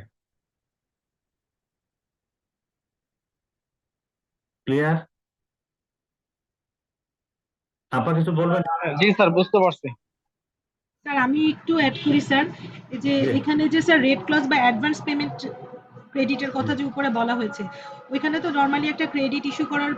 ক্লিয়ার? আপা কিছু বলবেন? জি স্যার, বুঝতে পারছি। স্যার আমি একটু অ্যাড করি স্যার, এই যে জি। এখানে যে স্যার রেট ক্লজ বা অ্যাডভান্স পেমেন্ট ক্রেডিটের কথা যে উপরে বলা হয়েছে, ওইখানে তো নরমালি একটা ক্রেডিট ইস্যু করার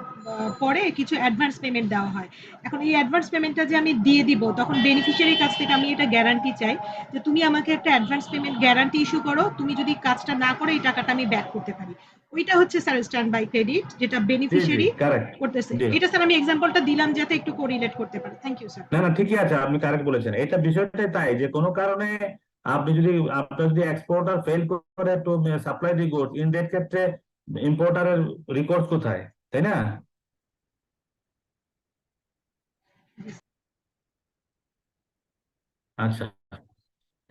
পরে কিছু অ্যাডভান্স পেমেন্ট দেওয়া হয়। এখন এই অ্যাডভান্স পেমেন্টটা যে আমি দিয়ে দিব, তখন বেনিফিশিয়ারির কাছ থেকে আমি এটা গ্যারান্টি চাই যে তুমি আমাকে একটা অ্যাডভান্স পেমেন্ট গ্যারান্টি ইস্যু করো, তুমি যদি কাজটা না করো এই টাকাটা আমি ব্যাক করতে পারি। ওইটা হচ্ছে স্যার স্ট্যান্ড বাই ক্রেডিট, যেটা জি জি বেনিফিশিয়ারি কারেক্ট। করতেছে। জি এটা স্যার আমি এক্সাম্পলটা দিলাম যাতে একটু কোরিলেট করতে পারে। Thank you sir. না না ঠিকই আছে, আপনি কারেক্ট বলেছেন। এটা বিষয়টাই তাই যে কোনো কারণে আপনি যদি আপনার যদি এক্সপোর্টার ফেল করে to supply the goods, in that ক্ষেত্রে ইম্পোর্টারের রিকোর্স কোথায়, তাই না? আচ্ছা,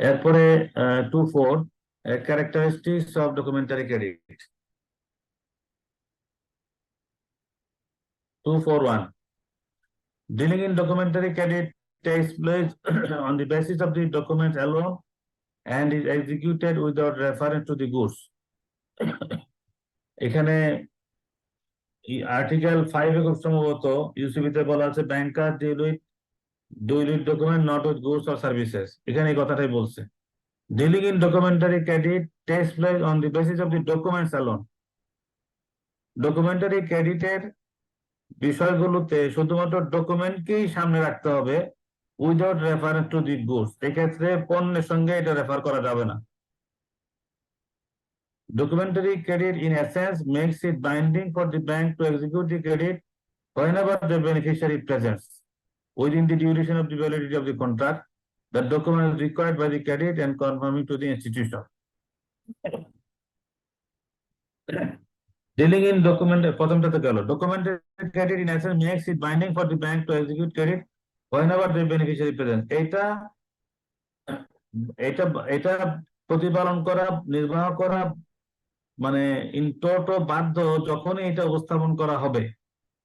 এরপরে 2.4 characteristics of documentary credit. 2.4.1 dealing in documentary credit takes place on the basis of the documents alone and is executed without reference to the goods. এখানে article 5 এ খুব সম্ভবত ইউসিবিতে বলা আছে banker deal with document not with goods or services, এখানে এই কথাটাই বলছে। Dealing in documentary credit takes place on the basis of the documents alone. Documentary ক্রেডিটের বিষয়গুলোতে শুধুমাত্র ডকুমেন্টকেই সামনে রাখতে হবে, without reference to the goods. এক্ষেত্রে পণ্যের সঙ্গে এটা রেফার করা যাবে না। Documentary credit in essence makes it binding for the bank to execute the credit whenever the beneficiary presents within the duration of the validity of the contract. The document is required by the credit and conforming to the institution. Dealing in প্রথমটাতে গেল documentary credit in essence makes it binding for the bank to execute credit whenever the beneficiary presents. এটা এটা এটা প্রতিপালন করা, নির্বাহ করা মানে in টোটো বাধ্য যখনই এটা উপস্থাপন করা হবে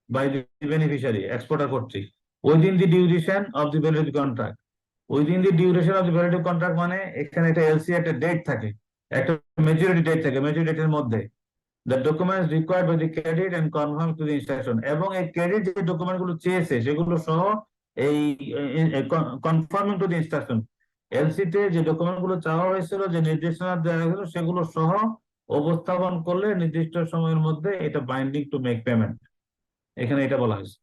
বাই দি বেনিফিশিয়ারি এক্সপোর্টার কর্তৃক within the duration of the validity contract. Within the duration of the validity contract মানে এখানে একটা এলসি একটা ডেট থাকে, একটা ম্যাচুরিটি ডেট থাকে, ম্যাচুরিটি ডেটের মধ্যে the documents required by the credit and conform to the instruction, এবং এই ক্রেডিট যে ডকুমেন্ট গুলো চেয়েছে সেগুলো সহ এই confirming to the instruction, LC তে যে ডকুমেন্ট গুলো চাওয়া হয়েছিল, যে নির্দেশনা দেওয়া হয়েছিল সেগুলো সহ উপস্থাপন করলে নির্দিষ্ট সময়ের মধ্যে এটা বাইন্ডিং টু মেক পেমেন্ট, এখানে এটা বলা হয়েছে।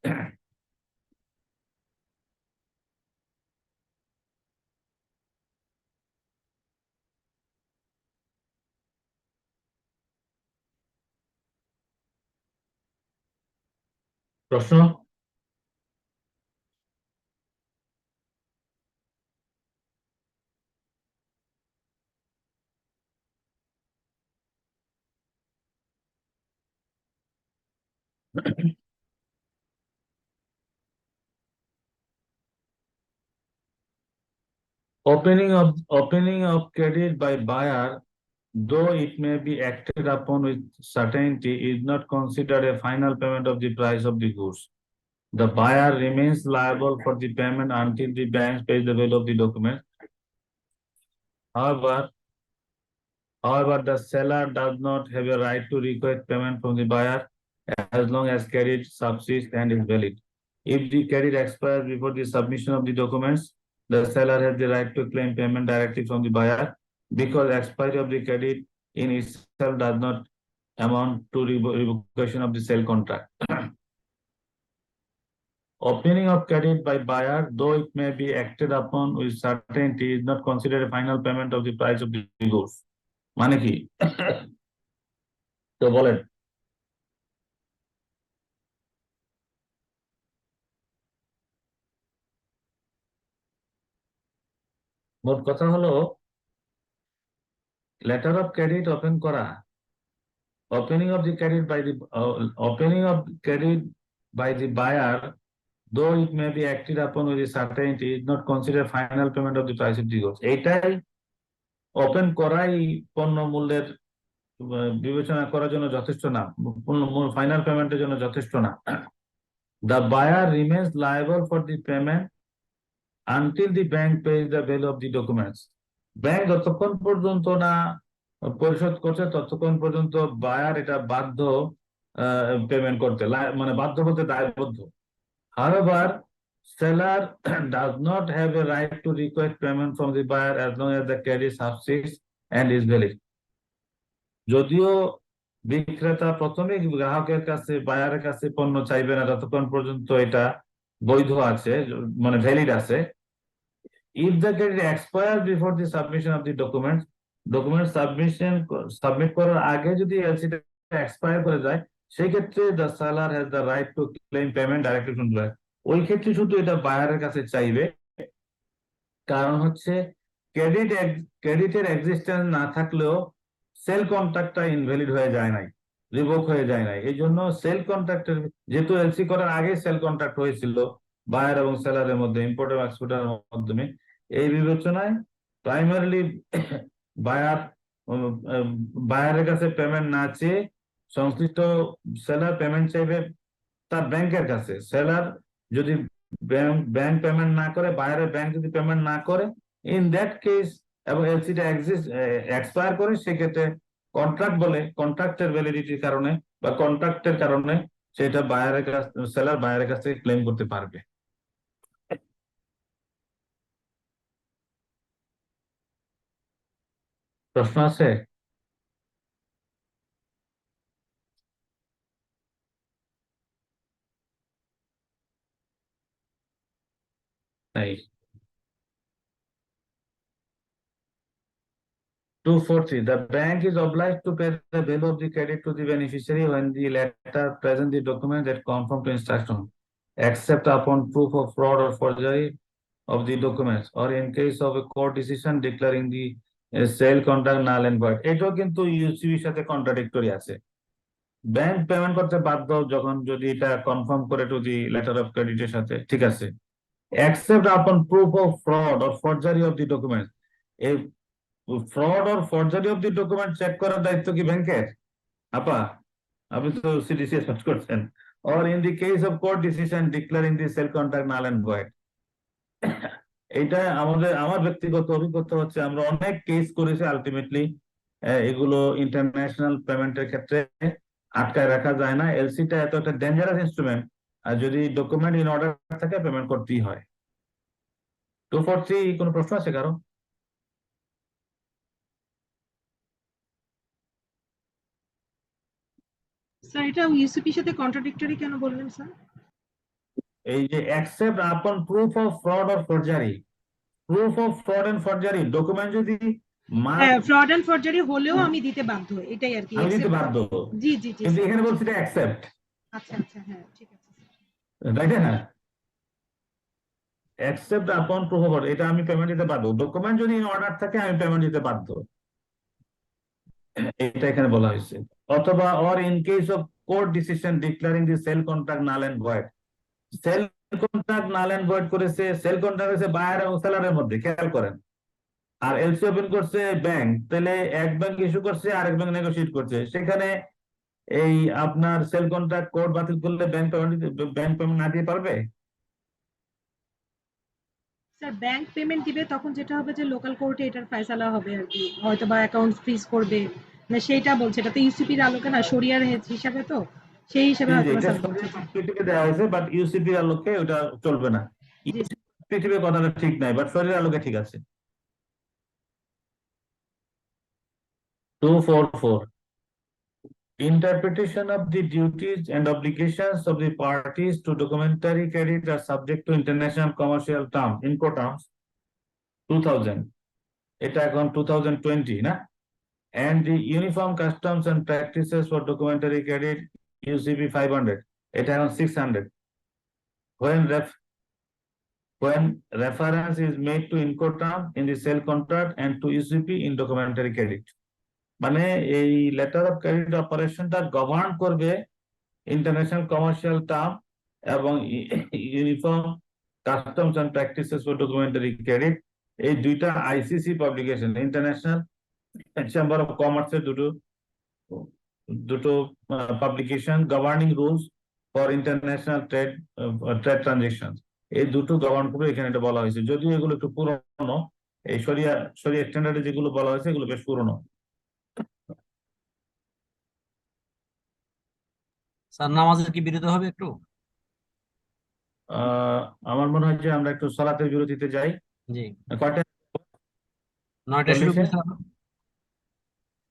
প্রশ্ন? Opening of credit by buyer, though it may be acted upon with certainty, is not considered a final payment of the price of the goods. The buyer remains liable for the payment until the bank pays the value of the document. However, the seller does not have a right to request payment from the buyer as long as credit subsists and is valid. If the credit expires before the submission of the documents, the seller has the right to claim payment directly from the buyer, because expiry of the credit in itself does not amount to revocation of the sale contract. Opening of credit by buyer, though it may be acted upon with certainty, is not considered a final payment of the price of the goods. মানে কি? তো বলেন। মোট কথা হলো letter of credit open করা, opening of the credit by the opening of credit by the buyer, though it may be acted upon with a certainty, is not considered final payment of the price of the goods. এইটাই open করাই পণ্য মূল্যের বিবেচনা করার জন্য যথেষ্ট না, final পেমেন্টের জন্য যথেষ্ট না। The buyer remains liable for the payment until the bank pays the value of the documents. Bank যতক্ষণ পর্যন্ত না পরিশোধ করছে ততক্ষণ পর্যন্ত বায়ার এটা বাধ্য পেমেন্ট করতে, মানে বাধ্য বলতে দায়বদ্ধ। However, seller does not have a right to request payment from the buyer as long as the credit subsists and is valid. যদিও বিক্রেতা প্রথমে গ্রাহকের কাছে বায়ারের কাছে পণ্য চাইবে না যতক্ষণ পর্যন্ত এটা বৈধ আছে, মানে ভ্যালিড আছে। If the credit expires before the submission of the document submit করার আগে যদি এলসিটা এক্সপায়ার করে যায়, সেই ক্ষেত্রে the seller has the right to claim payment directly from buyer। ওই ক্ষেত্রে শুধু এটা বায়ারের কাছে চাইবে, কারণ হচ্ছে ক্রেডিটের এক্সিস্টেন্স না থাকলেও সেল কন্ট্রাক্টটা ইনভ্যালিড হয়ে যায় নাই, রিভোক হয়ে যায় নাই। এই জন্য সেল কন্ট্রাক্টের, যেহেতু এলসি করার আগে সেল কন্ট্রাক্ট হয়েছিল বায়ার এবং সেলারের মধ্যে, ইম্পোর্ট এবং এক্সপোর্টের মাধ্যমে, এই বিবেচনায় প্রাইমারিলি বায়ার বায়ারের কাছে পেমেন্ট না চেয়ে সংশ্লিষ্ট সেলার পেমেন্ট চাইবে তার ব্যাংকের কাছে। সেলার যদি ব্যাংক পেমেন্ট না করে, বায়ারের ব্যাংক যদি পেমেন্ট না করে, ইন দ্যাট কেস এবং এলসিটা এক্সপায়ার করে, সেক্ষেত্রে কন্ট্রাক্টের ভ্যালিডিটির কারণে বা কন্ট্রাক্টের কারণে সেটা সেলার বায়ারের কাছ থেকে ক্লেম করতে পারবে। প্রশ্ন আছে? নাই। 243. The bank is obliged to pay the value of the credit to the beneficiary when the letter presents the document that conform to instruction, except upon proof of fraud or forgery of the documents, or in case of a court decision declaring the sale contract null and void। এটাও কিন্তু ইউসিবির সাথে contradictory আছে। Bank payment করতে বাধ্য যখন যদি এটা confirm করে টু দি লেটার অফ ক্রেডিটের সাথে, ঠিক আছে, except upon proof of fraud or forgery of the documents। এই fraud or forgery of the document check করার দায়িত্ব কি ব্যাংকের? আপা, আপনি তো সিডিসি সার্চ করছেন। Or in the case of court decision declaring the sale contract null and void. এইটা আমার ব্যক্তিগত অভিজ্ঞতা হচ্ছে, আমরা অনেক কেস করেছি, আলটিমেটলি এগুলো ইন্টারন্যাশনাল পেমেন্টের ক্ষেত্রে আটকায় রাখা যায় না। এলসিটা এত একটা ডেঞ্জারাস ইনস্ট্রুমেন্ট, আর যদি ডকুমেন্ট ইন অর্ডার থাকে পেমেন্ট করতেই হয়। 243 কোনো প্রশ্ন আছে কারো? স্যার এটা ইউসিপির সাথে কন্ট্রাডিক্টরি কেন বললেন স্যার? এই যে accept upon proof of fraud or forgery, proof of fraud and forgery document যদি হ্যাঁ, ফ্রড এন্ড ফরজারি হলেও আমি দিতে বাধ্য, এটাই আর কি। আমি দিতে বাধ্য, জি জি জি কিন্তু স্যার। এখানে বলছি অ্যাকসেপ্ট। আচ্ছা আচ্ছা, হ্যাঁ ঠিক আছে তাই না? অ্যাকসেপ্ট আপন প্রুফ অফ, এটা আমি পেমেন্ট দিতে বাধ্য। ডকুমেন্ট যদি অর্ডার থাকে আমি পেমেন্ট দিতে বাধ্য, এটা এখানে বলা হয়েছে। অথবা or in case of court decision declaring the sale contract null and void. Sale contract null and void করেছে, সেল কন্ট্রাক্ট হয়েছে বায়ার এবং সেলারের মধ্যে, খেয়াল করেন। আর এলসি ওপেন করছে ব্যাংক, তাহলে এক ব্যাংক ইস্যু করছে আরেক ব্যাংক নেগোশিয়েট করছে, সেখানে এই আপনার সেল কন্ট্রাক্ট কোর্ট বাতিল করলে ব্যাংক পেমেন্ট না দিয়ে পারবে? স্যার। ব্যাংক পেমেন্ট দিবে তখন যেটা হবে যে লোকাল কোর্টে এটার ফয়সালা হবে আর কি, হয়তো বা অ্যাকাউন্ট ফ্রিজ করবে, মানে সেইটা বলছে। এটা তো ইউসিপির আলোকে না, শরিয়ার হিসাবে, তো সেই হিসাবে হয়তো এটা স্যার বলছে। সরিয়ে পার্সপেক্টিভে দেওয়া হয়েছে, বাট ইউসিপির আলোকে ওটা চলবে না। জি পার্সপেক্টিভে কথাটা ঠিক নাই, বাট শরীরের আলোকে ঠিক আছে। 244. Interpretation of the duties and obligations of the parties to documentary credit are subject to international commercial terms, Incoterms 2000, এটা এখন 2020 না, and the uniform customs and practices for documentary credit UCP 500, এটা এখন 600, when reference is made to Incoterm in the sale contract and to UCP in documentary credit। মানে এই letter of credit অপারেশনটা govern করবে international commercial term এবং uniform customs and practices for documentary credit. এই দুইটা ICC publication, international chamber of কমার্সের দুটো publication, governing rules for international trade transaction, এই দুটো গভর্ন করবে। এখানে এটা বলা হয়েছে, যদিও এগুলো একটু পুরনো, এই শরিয়া স্ট্যান্ডার্ডে যেগুলো বলা হয়েছে এগুলো বেশ পুরনো। স্যার নামাজের কি বিরতি হবে একটু? আমার মনে হয় যে আমরা একটু সালাতের বিরতিতে যাই। জি, কয়টা? 9টায় শুরু 40-এ? করি স্যার।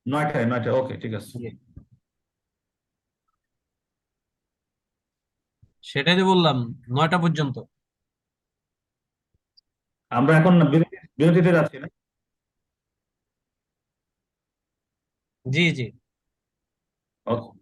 9টায় 9টায়, ওকে, ঠিক আছে। সেটাই তো বললাম, 9টা পর্যন্ত। আমরা এখন বিরতিতে যাচ্ছি না? জি জি। ওকে।